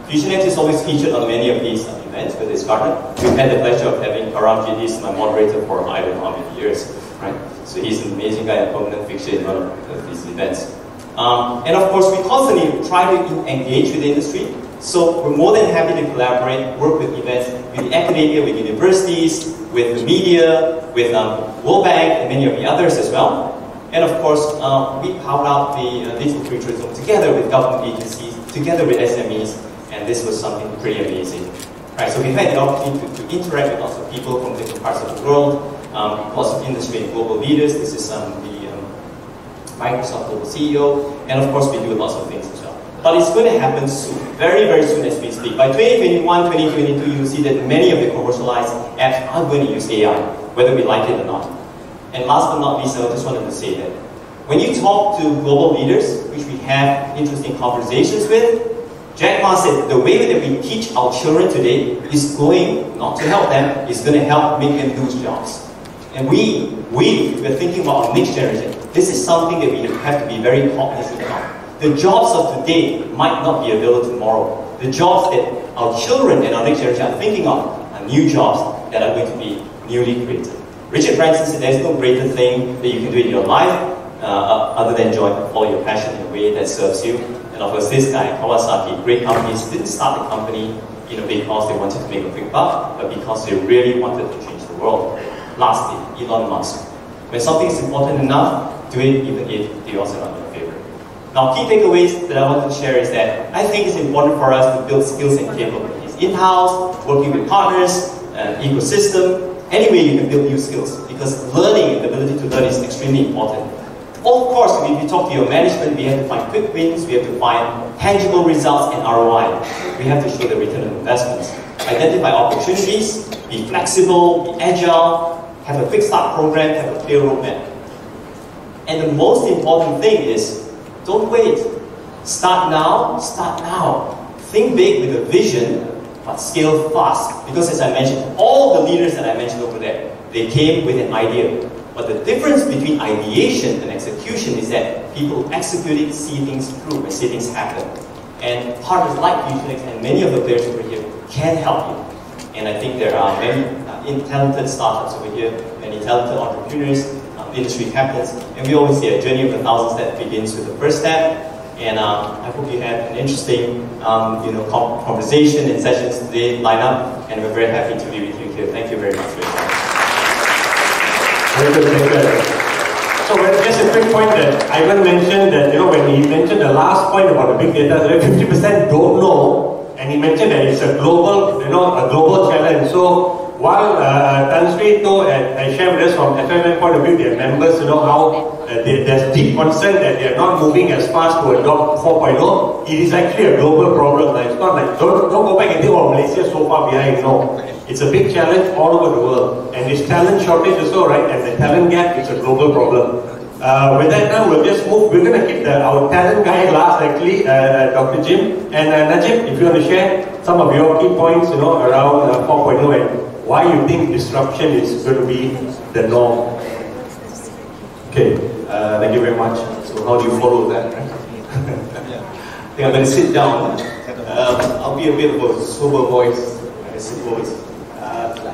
FusionX is always featured on many of these events with this partner. We've had the pleasure of having Karam Jidis, my moderator, for I don't know how many years, right? So he's an amazing guy, a permanent fixture in one of these events. And of course, we constantly try to engage with the industry. So we're more than happy to collaborate, work with events, with academia, with universities, with the media, with World Bank, and many of the others as well. And of course, we powered out the digital futurism together with government agencies, together with SMEs, and this was something pretty amazing. Right, so we've had the opportunity to interact with lots of people from different parts of the world, lots of industry and global leaders. This is the Microsoft Global CEO, and of course we do lots of things as well. But it's going to happen soon, very, very soon as we speak. By 2021, 2022, you'll see that many of the commercialized apps are going to use AI, whether we like it or not. And last but not least, I just wanted to say that when you talk to global leaders, which we have interesting conversations with, Jack Ma said the way that we teach our children today is going not to help them, it's going to help make them lose jobs. And we're thinking about our next generation. This is something that we have to be very cognizant of. The jobs of today might not be available tomorrow. The jobs that our children and our next generation are thinking of are new jobs that are going to be newly created. Richard Branson said there's no greater thing that you can do in your life other than follow your passion in a way that serves you. And of course, this guy, Kawasaki, great companies, didn't start the company because they wanted to make a quick buck, but because they really wanted to change the world. Lastly, Elon Musk. When something is important enough, do it even if the odds are not in your favor. Now, key takeaways that I want to share is that I think it's important for us to build skills and capabilities in-house, working with partners, an ecosystem. Any way you can build new skills, because learning and the ability to learn is extremely important. Of course, if you talk to your management, we have to find quick wins, we have to find tangible results and ROI. We have to show the return on investments. Identify opportunities, be flexible, be agile, have a quick start program, have a clear roadmap. And the most important thing is, don't wait. Start now, start now. Think big with a vision, but scale fast. Because as I mentioned, all the leaders that I mentioned over there, they came with an idea. But the difference between ideation and execution is that people execute it, see things through, and see things happen. And partners like Fusionex and many of the players over here can help you. And I think there are many talented startups over here, many talented entrepreneurs, industry captains, and we always say a journey of 1,000 steps begins with the first step. And I hope you had an interesting conversation and sessions today lined up, and we're very happy to be with you here. Thank you very much for your time. Very good, very good. So just a quick point that Ivan mentioned that, when he mentioned the last point about the big data, that 50% don't know, and he mentioned that it's a global, a global challenge. So while Tan Sri told and shared with us from FMM point of view, their members, how there's deep concern that they are not moving as fast to adopt 4.0. It is actually a global problem. It's not like, don't go back and think, oh, Malaysia is so far behind. No. It's a big challenge all over the world. And this talent shortage also, right? And the talent gap is a global problem. With that now, we'll just move. We're going to keep our talent guy last, actually, Dr. Jim. And Najib, if you want to share some of your key points, around 4.0 and why you think disruption is going to be the norm. Okay, thank you very much. So how do you follow that, right? I think I'm going to sit down. I'll be a bit of a sober voice, I suppose.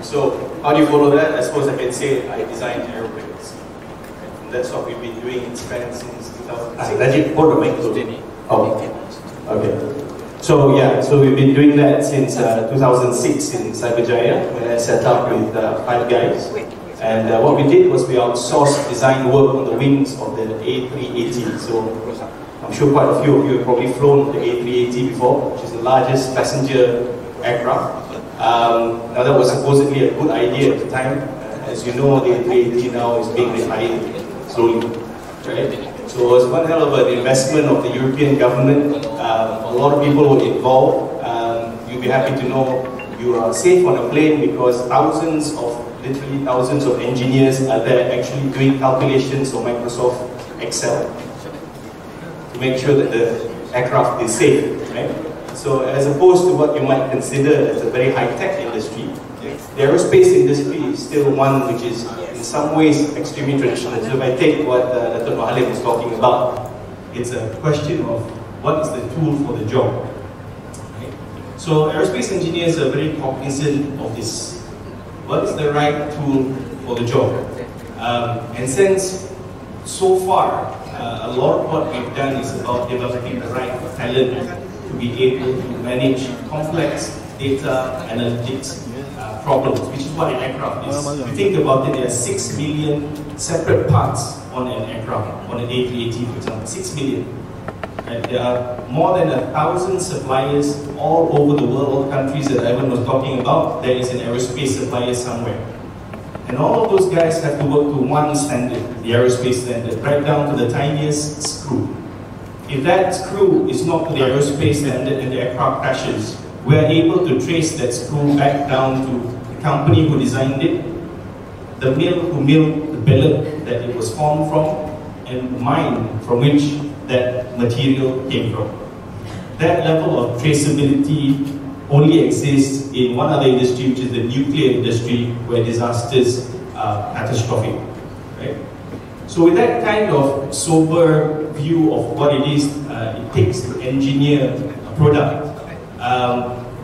So how do you follow that? I suppose I can say I designed aeroplanes. And that's what we've been doing in Japan since 2006. Najib, put the mic to Oh, okay. So yeah, so we've been doing that since 2006 in Cyberjaya, when I set up with 5 guys. And what we did was we outsourced design work on the wings of the A380. So I'm sure quite a few of you have probably flown the A380 before, which is the largest passenger aircraft. Now that was supposedly a good idea at the time. As you know, the A380 now is being retired slowly. Right? So it was one hell of an investment of the European government. A lot of people were involved. You'll be happy to know you are safe on a plane because literally thousands of engineers are there actually doing calculations on Microsoft Excel to make sure that the aircraft is safe, right? So as opposed to what you might consider as a very high-tech industry, the aerospace industry is still one which is in some ways extremely traditional. So if I take what Dr. Mahalim was talking about, it's a question of what is the tool for the job. Okay? So aerospace engineers are very cognizant of this. What is the right tool for the job? And since so far, a lot of what we've done is about developing the right talent to be able to manage complex data analytics problems, which is what an aircraft is. If you think about it, there are 6 million separate parts on an aircraft, on an A380 for example, 6 million. And there are more than 1,000 suppliers all over the world, all countries that Ivan was talking about. There is an aerospace supplier somewhere. And all of those guys have to work to one standard, the aerospace standard, right down to the tiniest screw. If that screw is not to the aerospace standard and the aircraft crashes, we are able to trace that screw back down to the company who designed it, the mill who milled the billet that it was formed from, and the mine from which that material came from. That level of traceability only exists in one other industry, which is the nuclear industry, where disasters are catastrophic. Right? So with that kind of sober view of what it is it takes to engineer a product,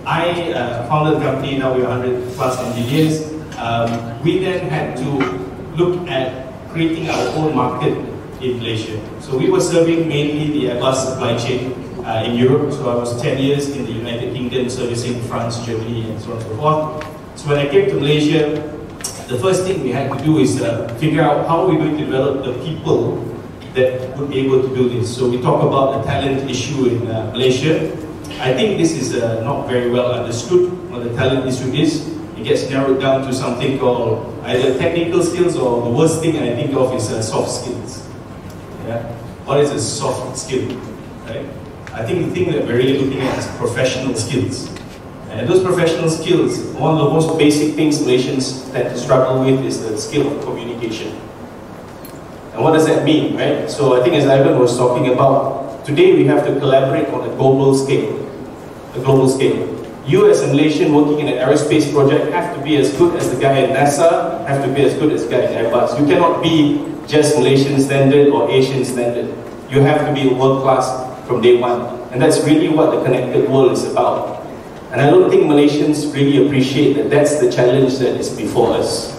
I founded the company. Now we're 100 plus engineers. We then had to look at creating our own market in Malaysia. So we were serving mainly the Airbus supply chain in Europe. So I was 10 years in the United Kingdom servicing France, Germany, and so on and so forth. So when I came to Malaysia, the first thing we had to do is figure out how we're going to develop the people that would be able to do this. So we talk about the talent issue in Malaysia. I think this is not very well understood what the talent issue is. It gets narrowed down to something called either technical skills, or the worst thing I think of is soft skills. Yeah? What is a soft skill? Right? I think the thing that we're really looking at is professional skills. And those professional skills, one of the most basic things Malaysians tend to struggle with is the skill of communication. And what does that mean, right? So I think as Ivan was talking about, today we have to collaborate on a global scale. A global scale. You as a Malaysian working in an aerospace project have to be as good as the guy at NASA, have to be as good as the guy at Airbus. You cannot be just Malaysian standard or Asian standard. You have to be world class from day one. And that's really what the connected world is about. And I don't think Malaysians really appreciate that that's the challenge that is before us.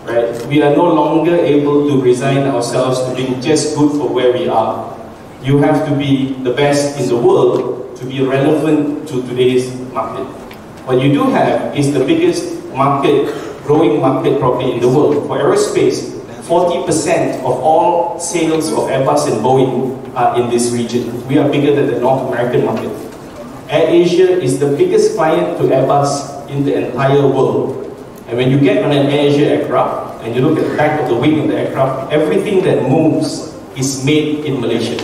Right? We are no longer able to resign ourselves to being just good for where we are. You have to be the best in the world to be relevant to today's market. What you do have is the biggest market, growing market probably in the world. For aerospace, 40% of all sales of Airbus and Boeing are in this region. We are bigger than the North American market. AirAsia is the biggest client to Airbus in the entire world. And when you get on an AirAsia aircraft, and you look at the back of the wing of the aircraft, everything that moves is made in Malaysia.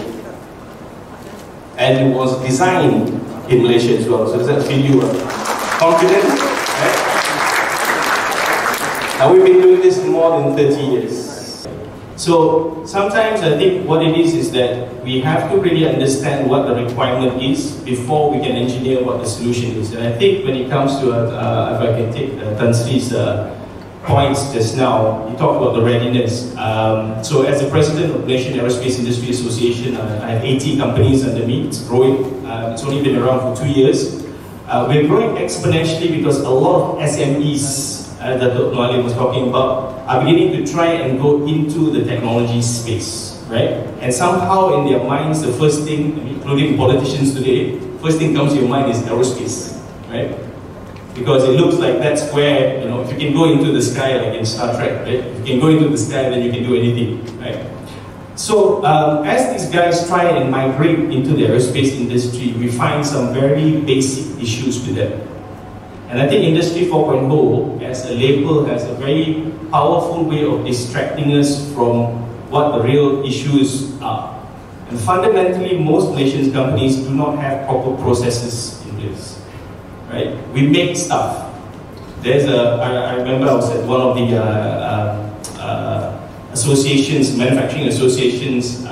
And it was designed in Malaysia as well. So does that feel you confident? Right? Now we've been doing this for more than 30 years. So sometimes I think what it is that we have to really understand what the requirement is before we can engineer what the solution is. And I think when it comes to, if I can take Tan Sri's points just now, you talked about the readiness. So as the president of Malaysian Aerospace Industry Association, I have 80 companies under me. It's growing. It's only been around for 2 years. We're growing exponentially because a lot of SMEs that Dr. Noali was talking about are beginning to try and go into the technology space, right? And somehow in their minds, the first thing, including politicians today, first thing comes to your mind is aerospace, right? Because it looks like that's where, you know, if you can go into the sky like in Star Trek, right? If you can go into the sky, then you can do anything, right? So as these guys try and migrate into the aerospace industry, we find some very basic issues with them. And I think Industry 4.0 as a label has a very powerful way of distracting us from what the real issues are. And fundamentally, most Malaysian companies do not have proper processes in place. Right? We make stuff. There's I remember I was at one of the associations, manufacturing associations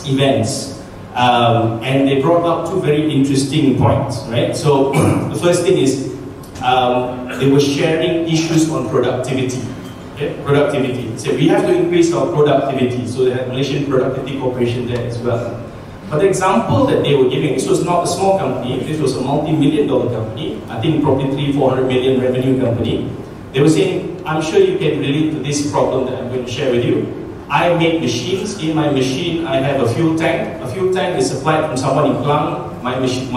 events. And they brought up two very interesting points, right? So the first thing is they were sharing issues on productivity. Okay? Productivity. So we have to increase our productivity. So they had Malaysian Productivity Corporation there as well. But the example that they were giving, this was not a small company, this was a multi-million-dollar company, I think probably 300-400 million revenue company. They were saying, I'm sure you can relate to this problem that I'm going to share with you. I make machines. In my machine, I have a fuel tank. A fuel tank is supplied from someone in Klang. My machine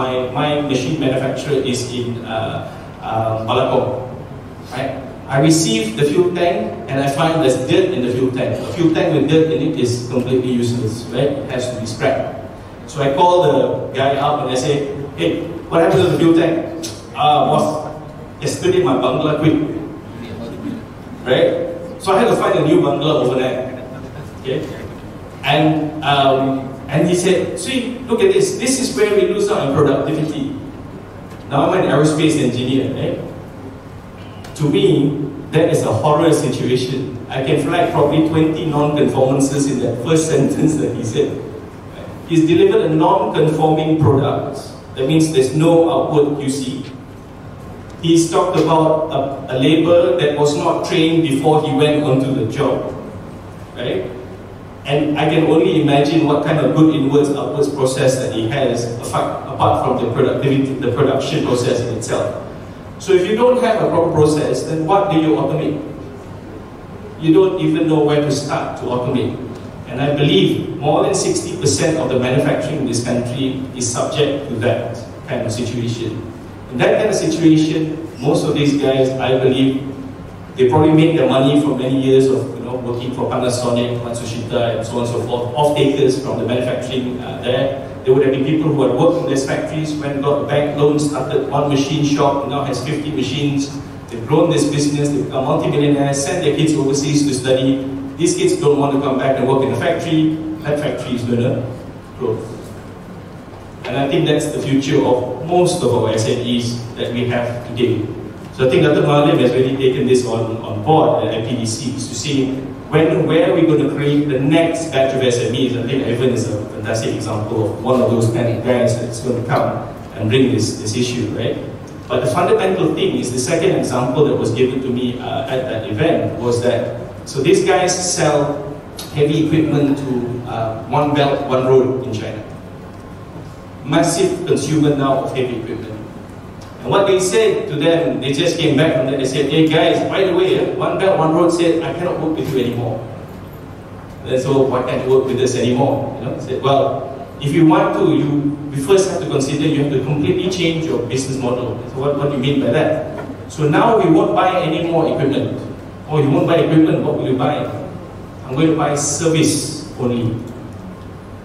manufacturer is in Malacca. Right? I receive the fuel tank and I find there's dirt in the fuel tank. A fuel tank with dirt in it is completely useless. Right? It has to be scrapped. So I call the guy up and I say, hey, what happened to the fuel tank? Boss, yesterday my bungalow quit. Right? So I had to find a new bungalow overnight. Okay? And he said, see, look at this. This is where we lose out in productivity. Now I'm an aerospace engineer, right? To me, that is a horror situation. I can flag probably 20 non-conformances in that first sentence that he said. He's delivered a non-conforming product. That means there's no outward QC. He's talked about a labor that was not trained before he went onto the job. Right? And I can only imagine what kind of good inwards outwards process that he has apart from the productivity, the production process in itself. So if you don't have a proper process, then what do you automate? You don't even know where to start to automate. And I believe more than 60% of the manufacturing in this country is subject to that kind of situation. In that kind of situation, most of these guys, I believe, they probably make their money from many years of working for Panasonic, Matsushita, and so on and so forth, off-takers from the manufacturing there. There would have been people who had worked in these factories, went got a bank loan, started one machine shop, now has 50 machines. They've grown this business, they've become multi-millionaires, sent their kids overseas to study, these kids don't want to come back and work in a factory, that factory is going to grow. And I think that's the future of most of our SMEs that we have today. So I think Dr. Mahalim has really taken this on board at MTCE to see where are we going to create the next batch of SMEs. I think Evan is a fantastic example of one of those kind of guys that's going to come and bring this issue, right? But the fundamental thing is the second example that was given to me at that event was that, so these guys sell heavy equipment to One Belt, One Road in China. Massive consumer now of heavy equipment. And what they said to them, they just came back from that, they said, hey guys, by the way, One Belt, One Road said, I cannot work with you anymore. And so, why can't you work with us anymore? You know, they said, well, if you want to, we first have to consider you have to completely change your business model. So what do you mean by that? So now we won't buy any more equipment. Oh, you won't buy equipment, what will you buy? I'm going to buy service only.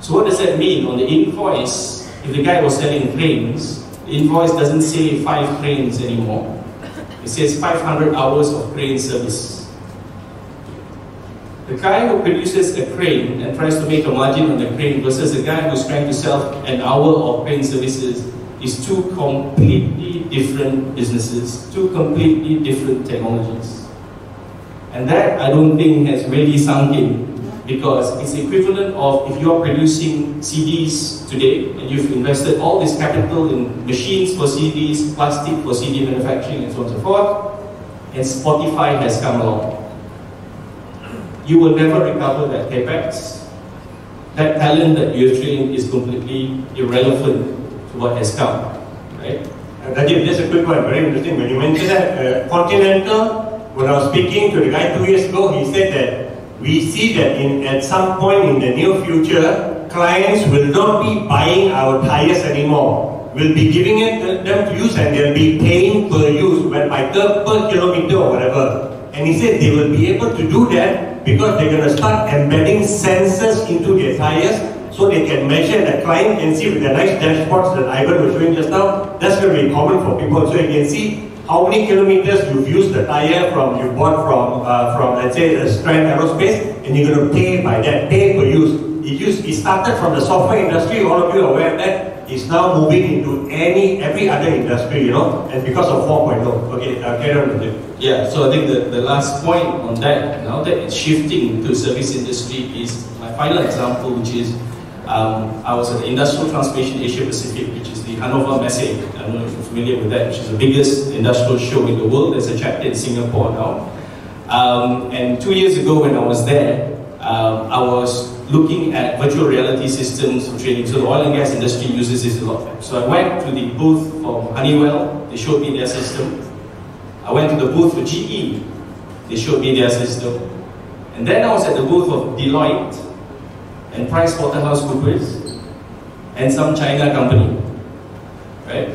So what does that mean? On the invoice, if the guy was selling cranes, the invoice doesn't say 5 cranes anymore. It says 500 hours of crane service. The guy who produces a crane and tries to make a margin on the crane versus the guy who's trying to sell an hour of crane services is two completely different businesses, two completely different technologies. And that, I don't think, has really sunk in, because it's equivalent of if you're producing CDs today and you've invested all this capital in machines for CDs, plastic for CD manufacturing, and so on and so forth, and Spotify has come along. You will never recover that capex. That talent that you're trained is completely irrelevant to what has come, right? Rajiv, just a quick one, very interesting. When you mentioned that Continental, when I was speaking to the guy 2 years ago, he said that we see that at some point in the near future, clients will not be buying our tires anymore. We'll be giving it them to use and they'll be paying per use, per kilometer or whatever. And he said they will be able to do that because they're going to start embedding sensors into their tires so they can measure, the client can see with the nice dashboards that Ivan was showing just now. That's going to be common for people, so you can see how many kilometers you've used the tire you bought from let's say Strand Aerospace, and you're going to pay by that, pay per use. It started from the software industry, all of you are aware of that. It's now moving into every other industry, you know, and because of 4.0. Okay, carry on with it. Yeah, so I think the last point on that, now that it's shifting to service industry, is my final example, which is I was at the Industrial Transformation Asia Pacific, which is the Hannover Messe. I don't know if you're familiar with that, which is the biggest industrial show in the world. There's a chapter in Singapore now. And 2 years ago when I was there, I was looking at virtual reality systems for training. So the oil and gas industry uses this a lot. So I went to the booth from Honeywell, they showed me their system. I went to the booth for GE, they showed me their system. And then I was at the booth of Deloitte and PricewaterhouseCoopers and some China company, right?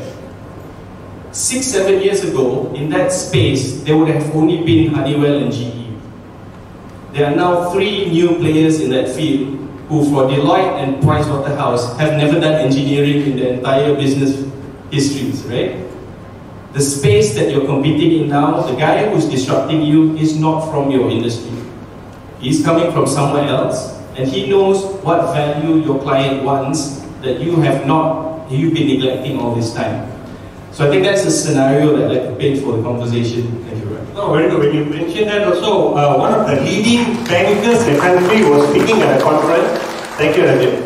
6-7 years ago, in that space, there would have only been Honeywell and GE. There are now 3 new players in that field who, for Deloitte and Pricewaterhouse, have never done engineering in their entire business histories, right? The space that you're competing in now, the guy who's disrupting you is not from your industry. He's coming from somewhere else, and he knows what value your client wants that you've been neglecting all this time. So I think that's the scenario that I'd like to paint for the conversation. Thank you, Raj. No, very good. When you mentioned that also, one of the leading bankers in the country was speaking at a conference. Thank you, Rajiv.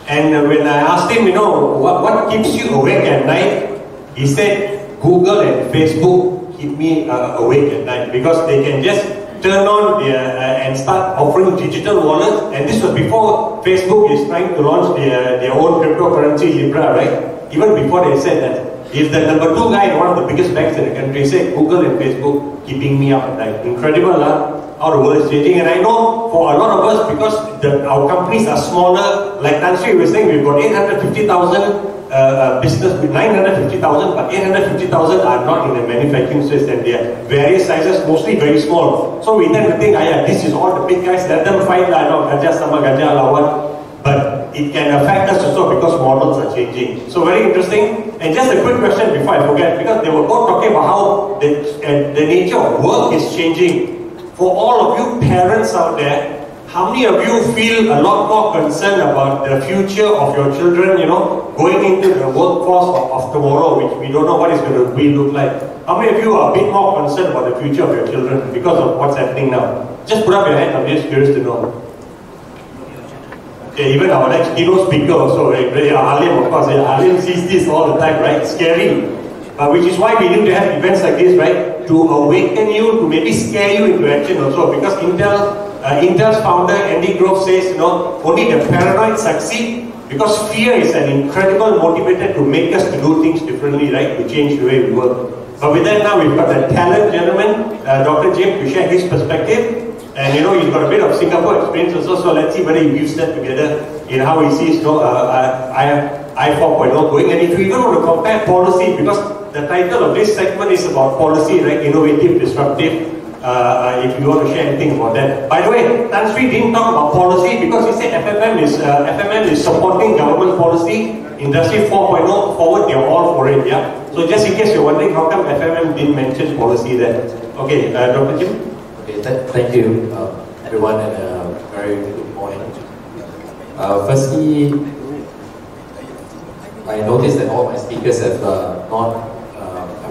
And when I asked him, you know, what keeps you awake at night? He said, Google and Facebook keep me awake at night because they can just turn on and start offering digital wallets. And this was before Facebook is trying to launch their own cryptocurrency, Libra, right? Even before they said that. If the number 2 guy in one of the biggest banks in the country said Google and Facebook keeping me up at night. Incredible, how the world is changing. And I know for a lot of us, because our companies are smaller, like Tan Sri was saying, we've got 850,000 business with 950,000, but 850,000 are not in the manufacturing space, and they are various sizes, mostly very small. So we tend to think, this is all the big guys, let them fight, Gajah sama Gajah lawan. But it can affect us also because models are changing. So very interesting. And just a quick question before I forget, because they were both talking about how the nature of work is changing. For all of you parents out there, how many of you feel a lot more concerned about the future of your children, going into the workforce of tomorrow, which we don't know what it's going to look like? How many of you are a bit more concerned about the future of your children because of what's happening now? Just put up your hand, I'm just curious to know. Okay, even our next keynote speaker also, right? Alim, of course, Alim sees this all the time, right? It's scary. Which is why we need to have events like this, right? To awaken you, to maybe scare you into action also. Because Intel's founder, Andy Grove, says, only the paranoid succeed, because fear is an incredible motivator to make us to do things differently, right? To change the way we work. But with that now, we've got the talent gentleman, Dr. James, to share his perspective. And he's got a bit of Singapore experience also, so let's see whether he weaves that together in how he sees I 4.0 going. And if you even want to compare policy, because the title of this segment is about policy, right? Innovative, disruptive. If you want to share anything about that. By the way, Tan Sri didn't talk about policy because he said FMM is supporting government policy. Industry 4.0 forward, they're all for it, yeah? So just in case you're wondering how come FMM didn't mention policy there. Okay, Dr. Jim? Okay, thank you everyone, and very good morning. Firstly, I noticed that all my speakers have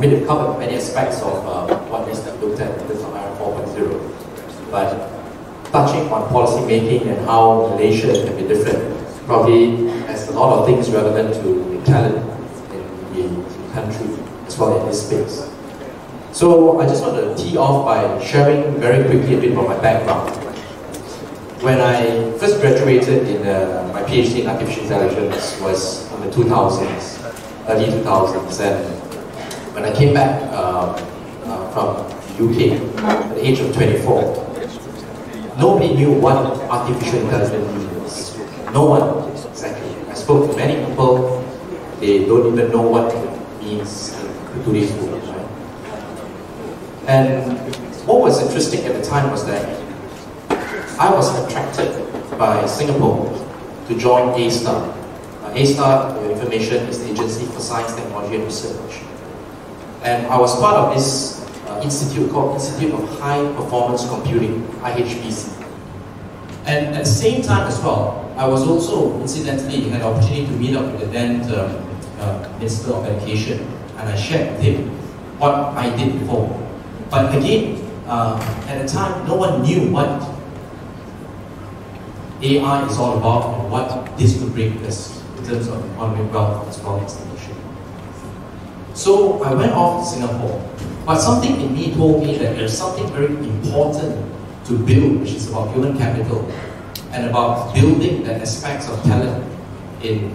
they've covered many aspects of what needs to be looked at in terms of IR 4.0. But touching on policy making and how Malaysia can be different, probably has a lot of things relevant to talent in the country as well in this space. So I just want to tee off by sharing very quickly a bit about my background. When I first graduated in my PhD in artificial intelligence was in the 2000s, early 2000s, and when I came back from the UK at the age of 24, nobody knew what artificial intelligence means. No one, exactly. I spoke to many people, they don't even know what it means in today's world. Right? And what was interesting at the time was that I was attracted by Singapore to join A-STAR. A-STAR, for your information, is the Agency for Science, Technology and Research. And I was part of this institute called Institute of High Performance Computing, IHPC. And at the same time as well, I was also, incidentally, had the opportunity to meet up with the then Minister of Education, and I shared with him what I did before. But again, at the time, no one knew what AI is all about and what this could bring us in terms of economic wealth as well as the nation. So I went off to Singapore, but something in me told me that there's something very important to build, which is about human capital and about building the aspects of talent in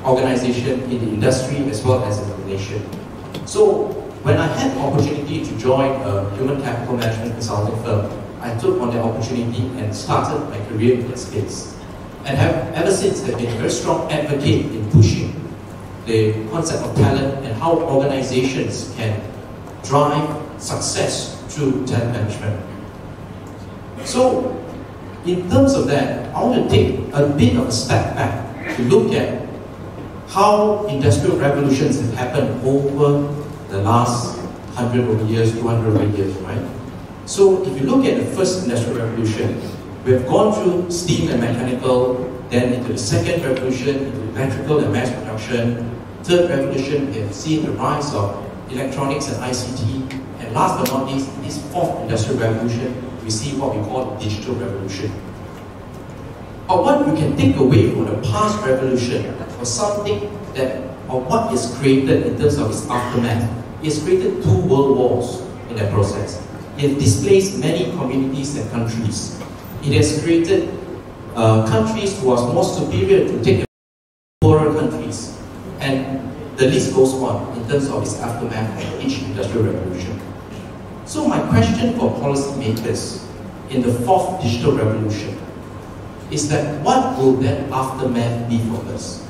organization, in the industry, as well as in the nation. So when I had the opportunity to join a human capital management consulting firm, I took on the opportunity and started my career in that space. And have ever since have been a very strong advocate in pushing the concept of talent and how organizations can drive success through talent management. So, in terms of that, I want to take a bit of a step back to look at how industrial revolutions have happened over the last 100 years, 200 years, right? So, if you look at the first industrial revolution, we have gone through steam and mechanical, then into the second revolution, into electrical and mass production. Third revolution, we have seen the rise of electronics and ICT. And last but not least, in this fourth industrial revolution, we see what we call the digital revolution. But what we can take away from the past revolution was something that, or what is created in terms of its aftermath. It has created 2 world wars in that process. It has displaced many communities and countries. It has created countries who are more superior to take poorer countries. And the list goes on in terms of its aftermath of each industrial revolution. So my question for policymakers in the 4th digital revolution is that what will that aftermath be for us?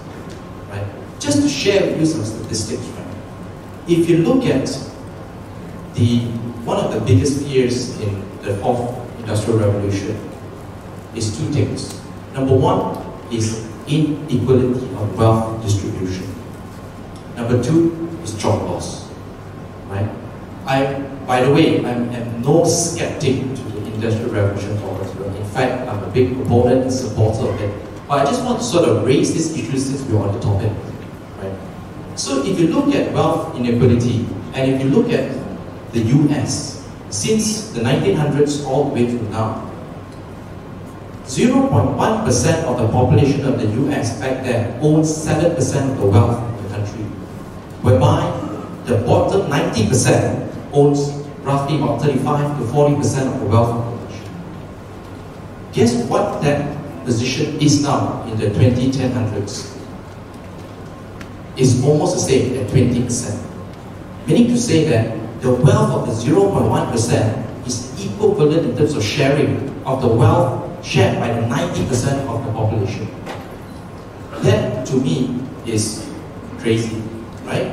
Right? Just to share with you some statistics, right? If you look at one of the biggest fears in the 4th industrial revolution is 2 things. Number 1 is inequality of wealth distribution. Number 2 is job loss. Right? By the way, I'm no skeptic to the Industrial Revolution forward. In fact, I'm a big proponent and supporter of it. But I just want to sort of raise this issue since we're on the topic. Right? So if you look at wealth inequality, and if you look at the US, since the 1900s all the way to now, 0.1% of the population of the US back then owns 7% of the wealth of the country, whereby the bottom 90% owns roughly about 35 to 40% of the wealth of the population. Guess what that position is now in the 2010s? It's almost the same at 20%. Meaning to say that the wealth of the 0.1% is equivalent in terms of sharing of the wealth shared by the 90% of the population. That, to me, is crazy, right?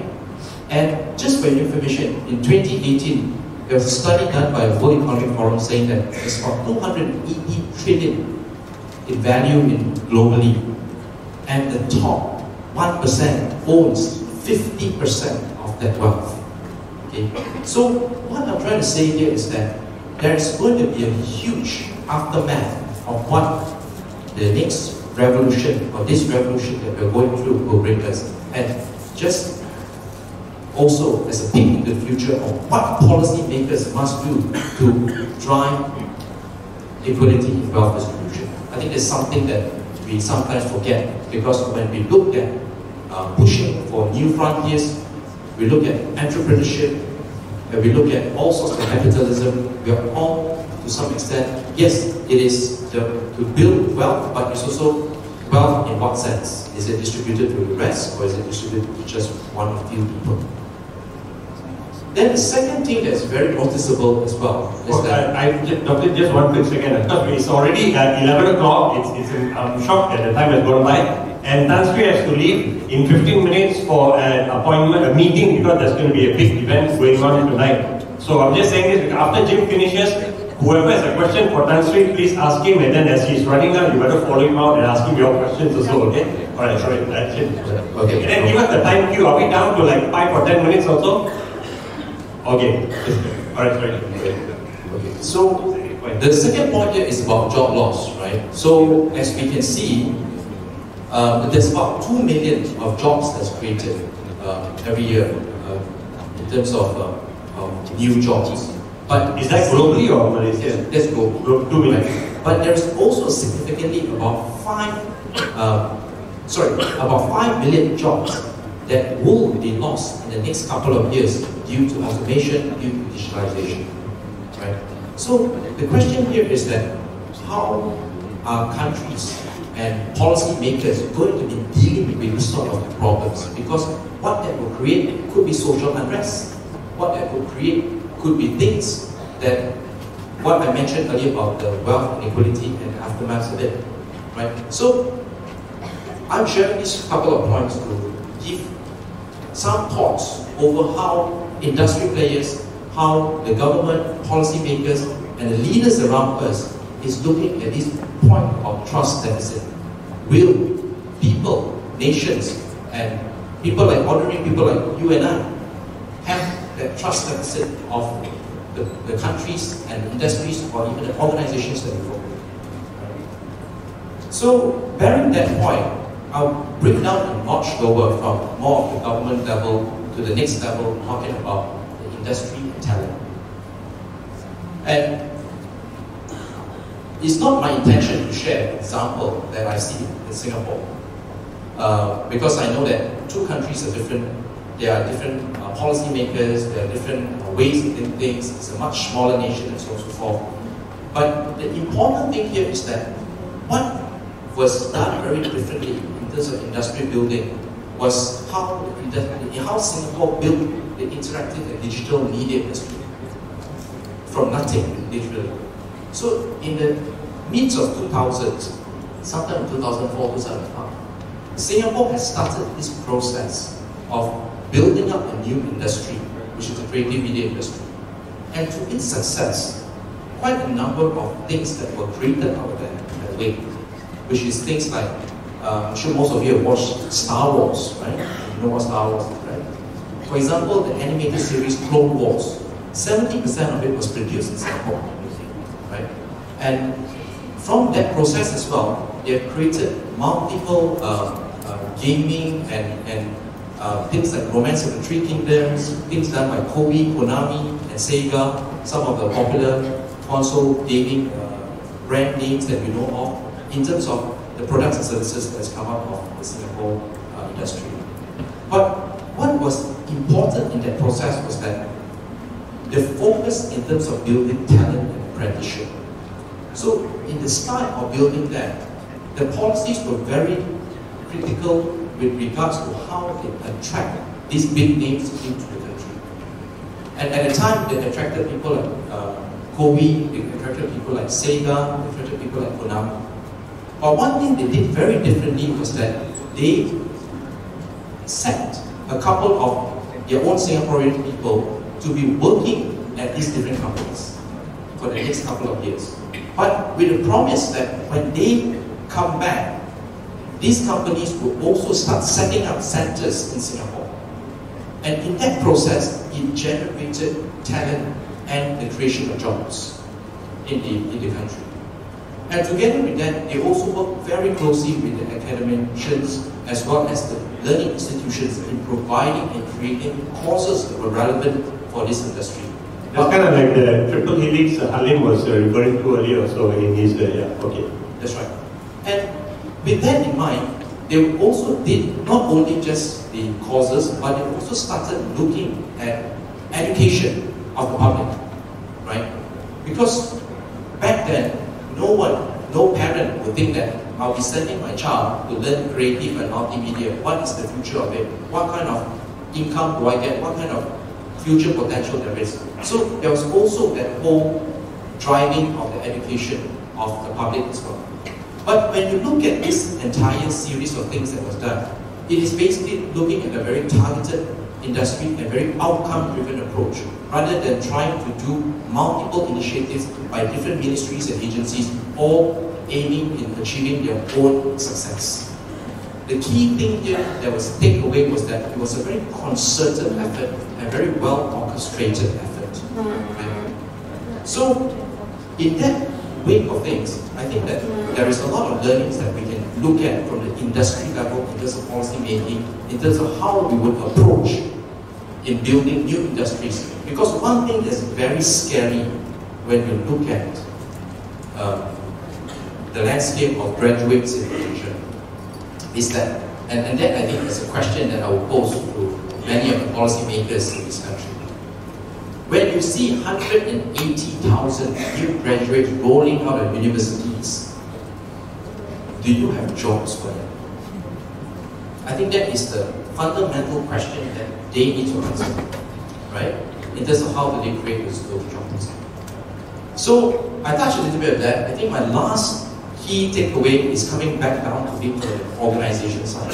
And just for your information, in 2018, there was a study done by the World Economic Forum saying that there's about 280 trillion in value globally, and the top 1% owns 50% of that wealth. Okay? So what I'm trying to say here is that there's going to be a huge aftermath of what the next revolution, or this revolution that we're going through, will bring us. And just also as a peek into the future of what policymakers must do to drive equality in wealth distribution. I think it's something that we sometimes forget, because when we look at pushing for new frontiers, we look at entrepreneurship, and we look at all sorts of capitalism, we are all, to some extent, yes, it is to build wealth, but it's also wealth in what sense? Is it distributed to the rest, or is it distributed to just one or few people? Then the second thing that's very noticeable as well is that... Doctor, just one quick second. It's already at 11 o'clock. I'm shocked that the time has gone by. And Tan Sri has to leave in 15 minutes for an appointment, a meeting, because there's going to be a big event going on tonight. So I'm just saying this, after Jim finishes, whoever has a question for Tan Sri, please ask him, and then as he's running out, you better follow him out and ask him your questions also, okay? Alright, sorry, that's it. Okay. And then give us the time queue. Are we down to like 5 or 10 minutes or so? Okay. Alright, sorry. Okay. So, the second point here is about job loss, right? So, as we can see, there's about 2 million of jobs that's created every year in terms of new jobs. But is that globally or Malaysia? Yeah, that's global. 2 million. Right? But there's also significantly about 5 million jobs that will be lost in the next couple of years due to automation, due to digitalization. Right? So the question here is that how are countries and policymakers going to be dealing with this sort of problems? Because what that will create could be social unrest. What that will create could be things that, what I mentioned earlier about the wealth inequality and the aftermath of it. Right? So I'm sharing these couple of points to give some thoughts over how industry players, how the government, policymakers, and the leaders around us is looking at this point of trust deficit. Will people, nations, and people like ordinary people like you and I have that trust deficit of the countries and industries, or even the organizations that we work with? So, bearing that point, I'll break down a notch lower from more of the government level to the next level, talking about the industry and talent. And it's not my intention to share an example that I see in Singapore, because I know that two countries are different. There are different policymakers, there are different ways of doing things. It's a much smaller nation and so on and so forth. But the important thing here is that what was done very differently in terms of industry building was how Singapore built the interactive and digital media industry from nothing, literally. So in the midst of 2000s, sometime in 2004, 2005, Singapore has started this process of building up a new industry, which is the creative media industry. And to its success, quite a number of things that were created out of that way, which is things like, I'm sure most of you have watched Star Wars, right? You know what Star Wars is, right? For example, the animated series Clone Wars, 70% of it was produced in Singapore, right? And from that process as well, they have created multiple gaming and things like Romance of the Three Kingdoms, things done by Kobe, Konami, and Sega, some of the popular console gaming brand names that we know of, in terms of the products and services that has come out of the Singapore industry. But what was important in that process was that the focus in terms of building talent and apprenticeship. So in the start of building that, the policies were very critical with regards to how they attract these big names into the country. And at the time, they attracted people like Kobe, they attracted people like Sega, they attracted people like Konami. But one thing they did very differently was that they set a couple of their own Singaporean people to be working at these different companies for the next couple of years. But with the promise that when they come back, these companies will also start setting up centers in Singapore. And in that process, it generated talent and the creation of jobs in the country. And together with that, they also work very closely with the academicians as well as the learning institutions in providing and creating courses that were relevant for this industry. That's kind of like the triple helix Halim was referring to earlier also in his, okay. That's right. And with that in mind, they also did not only just the courses, but they also started looking at education of the public, right? Because back then, no parent would think that I'll be sending my child to learn creative and multimedia. What is the future of it? What kind of income do I get? What kind of future potential there is? So there was also that whole driving of the education of the public as well. But when you look at this entire series of things that was done, it is basically looking at a very targeted industry and very outcome-driven approach, rather than trying to do multiple initiatives by different ministries and agencies, all aiming in achieving their own success. The key thing here that was taken away was that it was a very concerted effort and very well orchestrated effort. Right? So, in that wake of things, I think that there is a lot of learnings that we can look at from the industry level in terms of policy making, in terms of how we would approach in building new industries. Because one thing that's very scary when you look at the landscape of graduates in Asia is that, and that I think is a question that I will pose to many of the policymakers in this country. When you see 180,000 new graduates rolling out of universities, do you have jobs for them? I think that is the fundamental question that they need to answer, right? In terms of how do they create those jobs. So, I touched a little bit of that. I think my last key takeaway is coming back down to the organization side.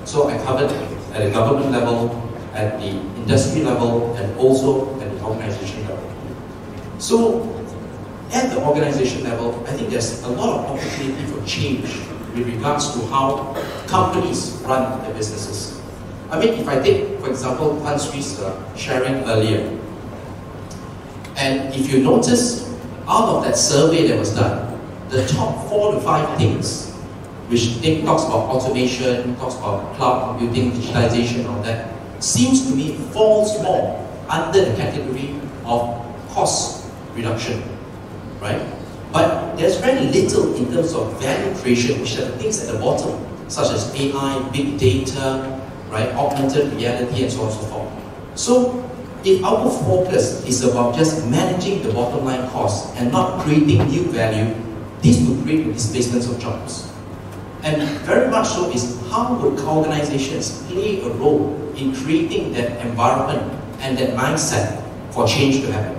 So I covered at the government level, at the industry level, and also at the organization level. So, at the organization level, I think there's a lot of opportunity for change with regards to how companies run their businesses. I mean, if I take, for example, Tan Sri's sharing earlier, and if you notice, out of that survey that was done, the top 4 to 5 things, which talks about automation, talks about cloud computing, digitalization, all that, seems to me falls more under the category of cost reduction, right? But there's very little in terms of value creation, which are the things at the bottom, such as AI, big data, right, augmented reality, and so on and so forth. So, if our focus is about just managing the bottom line costs and not creating new value, this will create displacements of jobs. And very much so is how would organizations play a role in creating that environment and that mindset for change to happen.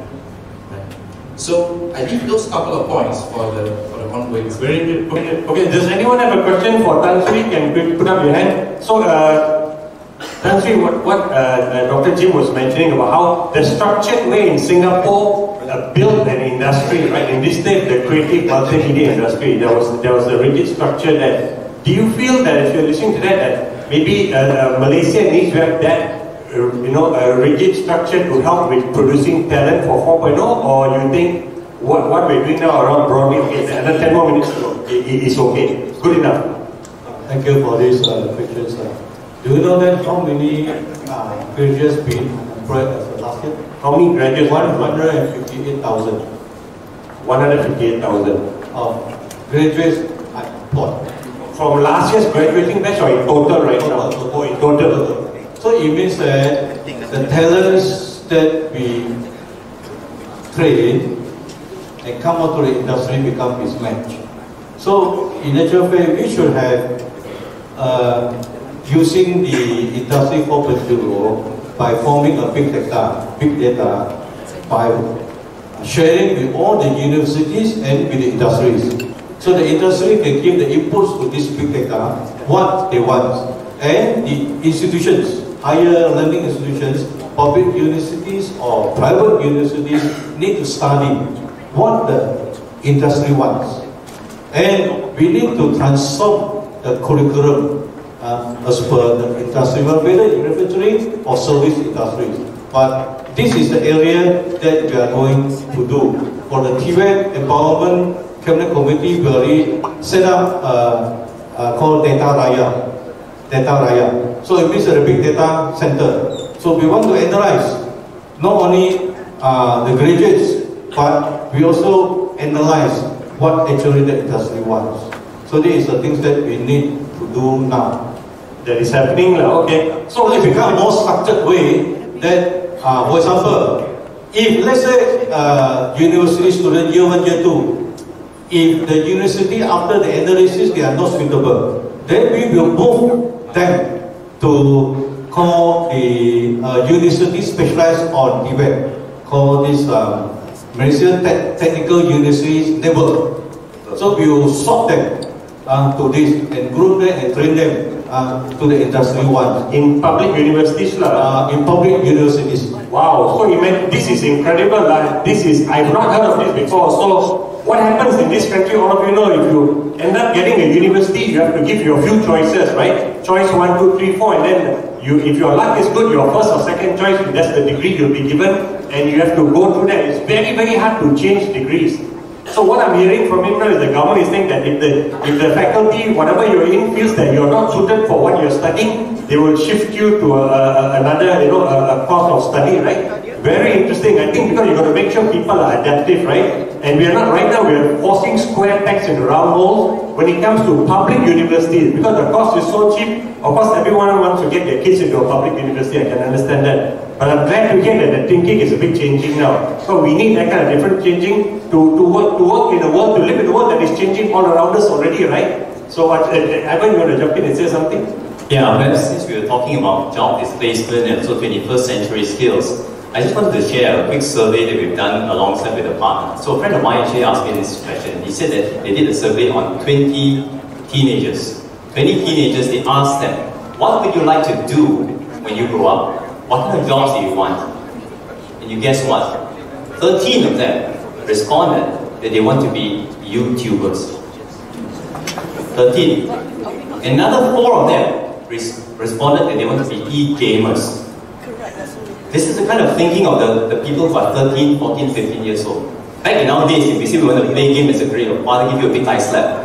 Right? So I think those couple of points for the ongoing. Very good. Okay, does anyone have a question for Tan Sri? Can you put up your hand? So Tan Sri, what Dr. Jim was mentioning about how the structured way in Singapore built an industry, right? In this state, the creative multimedia industry, there was a rigid structure there. Do you feel that if you're listening to that maybe Malaysia needs to have that, a rigid structure to help with producing talent for 4.0, or you think what we're doing now around broadly, okay, another 10 more minutes to go. It's okay. Good enough. Thank you for this questions. Do you know that how many graduates been employed as of last year? How many graduates? 158,000. 158,000. Graduates employed. From last year's graduating batch or in total right now? Total. In total. So it means that the talents that we train and come out to the industry become mismatched. So in natural fact, we should have using the industry 4.0 by forming a big data, by sharing with all the universities and with the industries. So the industry can give the inputs to this big data, what they want. And the institutions, higher learning institutions, public universities or private universities need to study what the industry wants. And we need to transform the curriculum as per the industry, whether in manufacturing or service industries. But this is the area that we are going to do. For the TVET Empowerment Cabinet Committee, we already set up called Data Raya. So it means a big data center. So we want to analyze not only the graduates, but we also analyze what actually the industry wants. So these are the things that we need to do now. That is happening now. Okay. So it becomes more structured way that, for example, if let's say university student year 1, year 2, if the university after the analysis they are not suitable, then we will move them to call the university specialized on TVET, call this Malaysian Technical Universities Network. So we will swap them to this and group them and train them to the industry ones. In public universities? In public universities. Wow, so you meant this is incredible. I've not heard of this before. So what happens in this country, all of you know, if you end up getting a university, you have to give your few choices, right? Choice 1, 2, 3, 4, and then if your luck is good, your first or second choice, that's the degree you'll be given, and you have to go through that. It's very, very hard to change degrees. So what I'm hearing from him now is the government is saying that if the faculty, whatever you're in, feels that you're not suited for what you're studying, they will shift you to another, a course of study, right? Very interesting. I think because you've got to make sure people are adaptive, right? And we are not, right now, we are forcing square pegs into round holes when it comes to public universities. Because the cost is so cheap, of course everyone wants to get their kids into a public university, I can understand that. But I'm glad to hear that the thinking is a bit changing now. So we need that kind of different changing to work in the world, to live in the world that is changing all around us already, right? So Ivan, you want to jump in and say something? Yeah, perhaps since we were talking about job displacement and also 21st century skills, I just wanted to share a quick survey that we've done alongside with a partner. So a friend of mine actually asked me this question. He said that they did a survey on 20 teenagers. 20 teenagers, they asked them, what would you like to do when you grow up? What kind of jobs do you want? And you guess what? 13 of them responded that they want to be YouTubers. 13. Another 4 of them responded that they want to be e-gamers. This is the kind of thinking of the people who are 13, 14, 15 years old. Back in our days, if we say we want to play game as a grade, your father give you a big nice slap.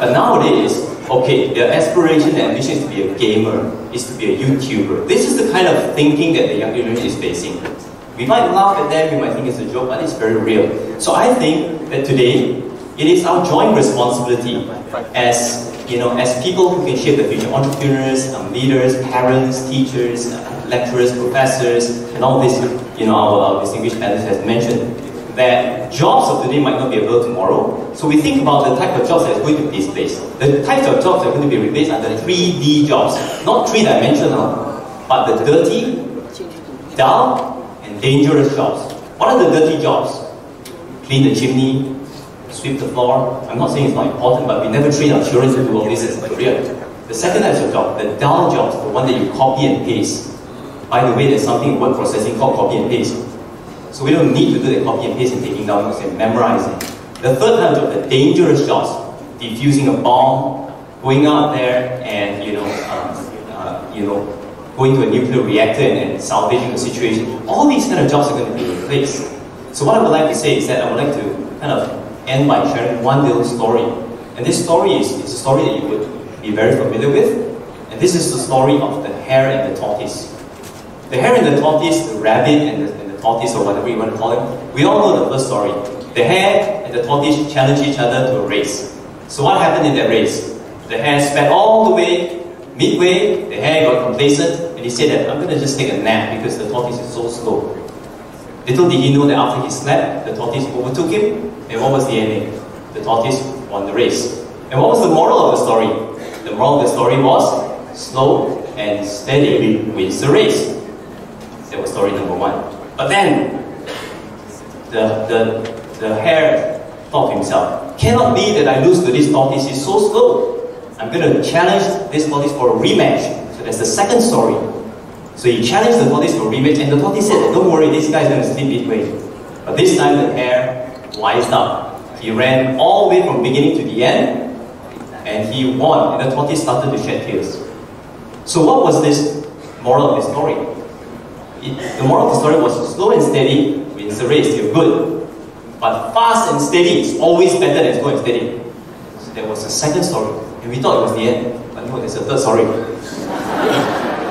But nowadays, okay, their aspiration and ambition is to be a gamer, is to be a YouTuber. This is the kind of thinking that the young generation is facing. We might laugh at them, we might think it's a joke, but it's very real. So I think that today, it is our joint responsibility as people who can shape the future, entrepreneurs, leaders, parents, teachers, lecturers, professors, and all this, our distinguished panelists has mentioned, that jobs of today might not be available tomorrow. So we think about the type of jobs that is going to be displaced. The types of jobs that are going to be replaced are the 3D jobs, not three-dimensional, but the dirty, dull, and dangerous jobs. What are the dirty jobs? Clean the chimney, sweep the floor. I'm not saying it's not important, but we never train our children to do all this as a career. The second type of job, the dull jobs, the one that you copy and paste. By the way, there's something in word processing called copy and paste. So we don't need to do the copy and paste and taking down notes and memorizing. The third kind of job, the dangerous jobs, defusing a bomb, going out there and going to a nuclear reactor and salvaging the situation. All these kind of jobs are going to be replaced. So what I would like to say is that I would like to kind of end by sharing one little story. And this story is a story that you would be very familiar with. And this is the story of the hare and the tortoise. The hare and the tortoise, the rabbit and the tortoise, or whatever you want to call it, we all know the first story. The hare and the tortoise challenge each other to a race. So what happened in that race? The hare sped all the way, midway, the hare got complacent, and he said that, I'm going to just take a nap because the tortoise is so slow. Little did he know that after he slept, the tortoise overtook him, and what was the ending? The tortoise won the race. And what was the moral of the story? The moral of the story was, slow and steady wins the race. That was story number one. But then, the hare thought to himself, cannot be that I lose to this tortoise, he's so slow. I'm going to challenge this tortoise for a rematch. So that's the second story. So he challenged the tortoise for a rematch, and the tortoise said, don't worry, this guy is going to sleep midway. But this time the hare wised up. He ran all the way from beginning to the end, and he won, and the tortoise started to shed tears. So what was this moral of the story? The moral of the story was, slow and steady wins the race, you're good. But fast and steady is always better than slow and steady. So there was a second story, and we thought it was the end. But no, there's a third story.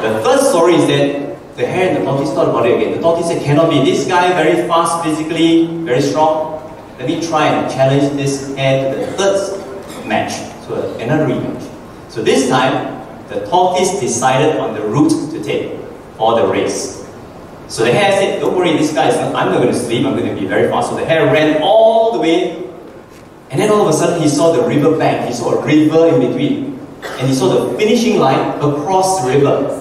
The third story is that the hare and the tortoise thought about it again. The tortoise said, cannot be, this guy very fast physically, very strong. Let me try and challenge this hare to the third match, so another rematch. So this time, the tortoise decided on the route to take for the race. So the hare said, don't worry, this guy is not, I'm not going to sleep, I'm going to be very fast. So the hare ran all the way, and then all of a sudden he saw the river bank, he saw a river in between, and he saw the finishing line across the river.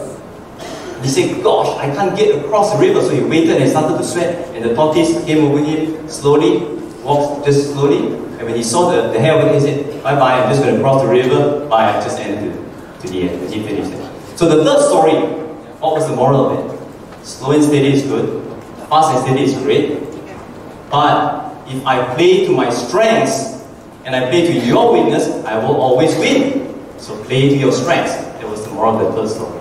He said, gosh, I can't get across the river, so he waited and started to sweat, and the tortoise came over him slowly, walked just slowly, and when he saw the hare over there, he said, bye-bye, I'm just going to cross the river, bye, I just ended to the end, and he finished it. So the third story, what was the moral of it? Slow and steady is good, fast and steady is great, but if I play to my strengths, and I play to your weakness, I will always win. So play to your strengths. That was the moral of the third story.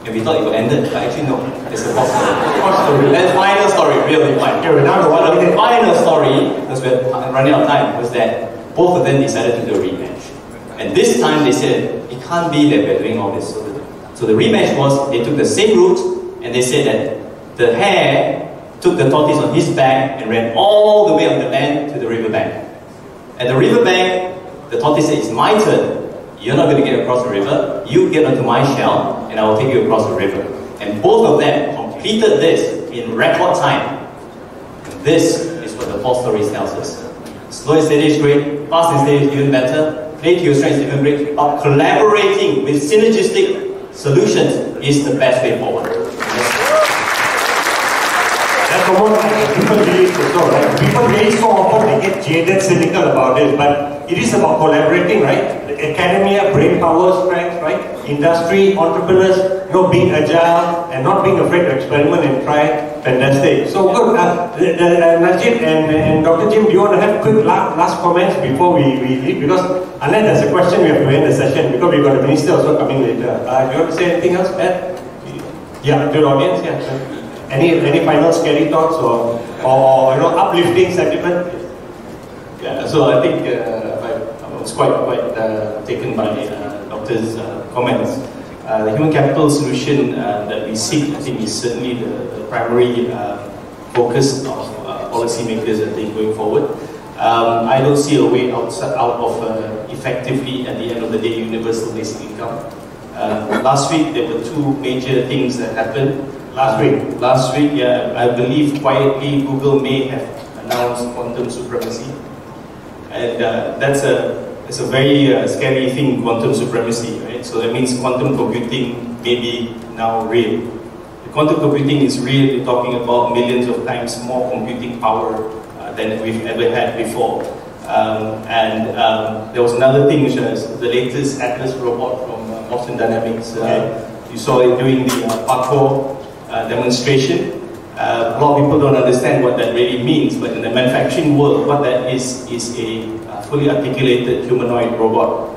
And we thought it would end it, but actually no, it's the fourth story. And final story, really fine. Okay, we're down to one minute. The final story, because we're running out of time, was that both of them decided to do a rematch. And this time they said, it can't be that we're doing all this. So the rematch was, they took the same route, and they said that the hare took the tortoise on his back and ran all the way on the land to the river bank. At the river bank, the tortoise said, it's my turn. You're not going to get across the river. You get onto my shell, and I will take you across the river. And both of them completed this in record time. And this is what the fourth story tells us. Slow and steady is great. Fast and steady is even better. Play to your strengths is even great. But collaborating with synergistic solutions is the best way forward. That's what people believe also, right? People really so often they get jaded, cynical about it, but it is about collaborating, right? The academia, brain power, strength, right? Industry, entrepreneurs, being agile and not being afraid to experiment and try. Fantastic. So good. Najib and Dr. Jim, do you want to have quick last comments before we leave? Because unless there's a question, we have to end the session because we've got a minister also coming later. Do you want to say anything else, Ed? Yeah, to the audience, yeah. Any final scary thoughts or uplifting sentiment? Yeah, so I think I was quite taken by Doctor's comments. The human capital solution that we seek, I think, is certainly the primary focus of policymakers, I think, going forward. I don't see a way out of effectively, at the end of the day, universal basic income. Last week, there were two major things that happened. Last week, yeah, I believe quietly Google may have announced quantum supremacy, and that's a very scary thing, quantum supremacy, right? So that means quantum computing may be now real. The quantum computing is real. We're talking about millions of times more computing power than we've ever had before. There was another thing, which is the latest Atlas robot from Boston Dynamics. You saw it during the parkour demonstration. A lot of people don't understand what that really means, but in the manufacturing world, what that is a fully articulated humanoid robot.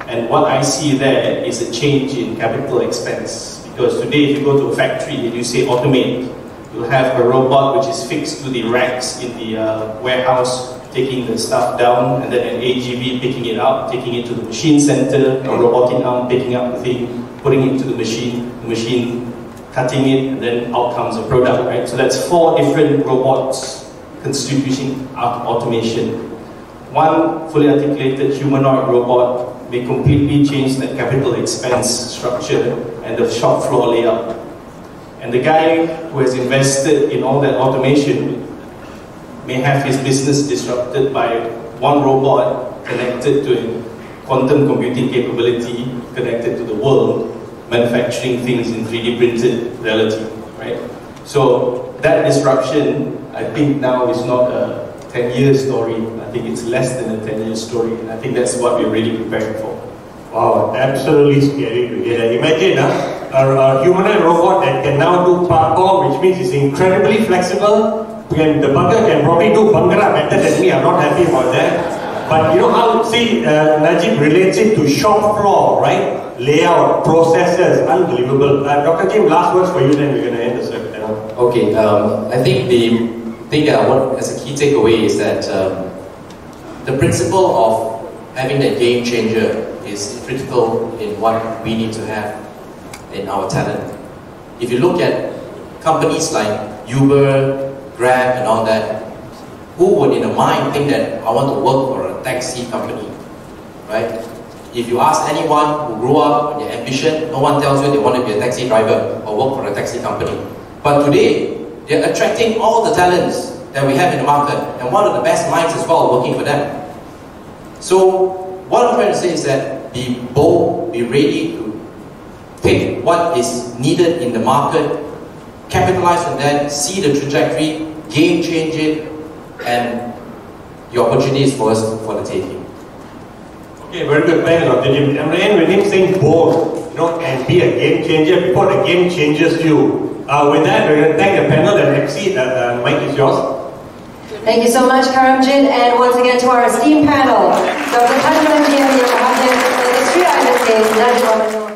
And what I see there is a change in capital expense. Because today, if you go to a factory and you say automate, You'll have a robot which is fixed to the racks in the warehouse, taking the stuff down, and then an AGV picking it up, taking it to the machine center, a robotic arm picking up the thing, putting it to the machine cutting it, and then out comes a product, right? So that's 4 different robots contributing automation. One fully articulated humanoid robot may completely change the capital expense structure and the shop floor layout. And the guy who has invested in all that automation may have his business disrupted by one robot connected to a quantum computing capability connected to the world, manufacturing things in 3D printed reality, right? So that disruption, I think now is not a 10-year story. I think it's less than a 10-year story, and I think that's what we're really preparing for. Wow, absolutely scary to hear that. Imagine a humanoid robot that can now do parkour, which means it's incredibly flexible. The bugger can probably do bhangra better than me. I'm not happy about that. But you know how, see, Najib relates it to shop floor, right? Layout, processes, unbelievable. Dr. Jim, last words for you, then we're going to end the circuit. Okay, I think the thing that I want as a key takeaway is that the principle of having that game changer is critical in what we need to have in our talent. If you look at companies like Uber, Grab and all that, who would in a mind think that I want to work for a taxi company, right? If you ask anyone who grew up with their ambition, no one tells you they want to be a taxi driver or work for a taxi company. But today, they're attracting all the talents that we have in the market, and one of the best minds as well working for them. So what I'm trying to say is that be bold, be ready to pick what is needed in the market, capitalize on that, see the trajectory, game change it, and the opportunity is for us for the taking. Okay, very good. Thanks, Dr. Jim. I'm going to end with him saying bold, you know, and be a game changer before the game changes you. With that, we're going to thank the panel and MC. Mike is yours. Thank you so much, Karamjit, and once again to our esteemed panel, Dr. Tanjung Jim, Disruptive, Najib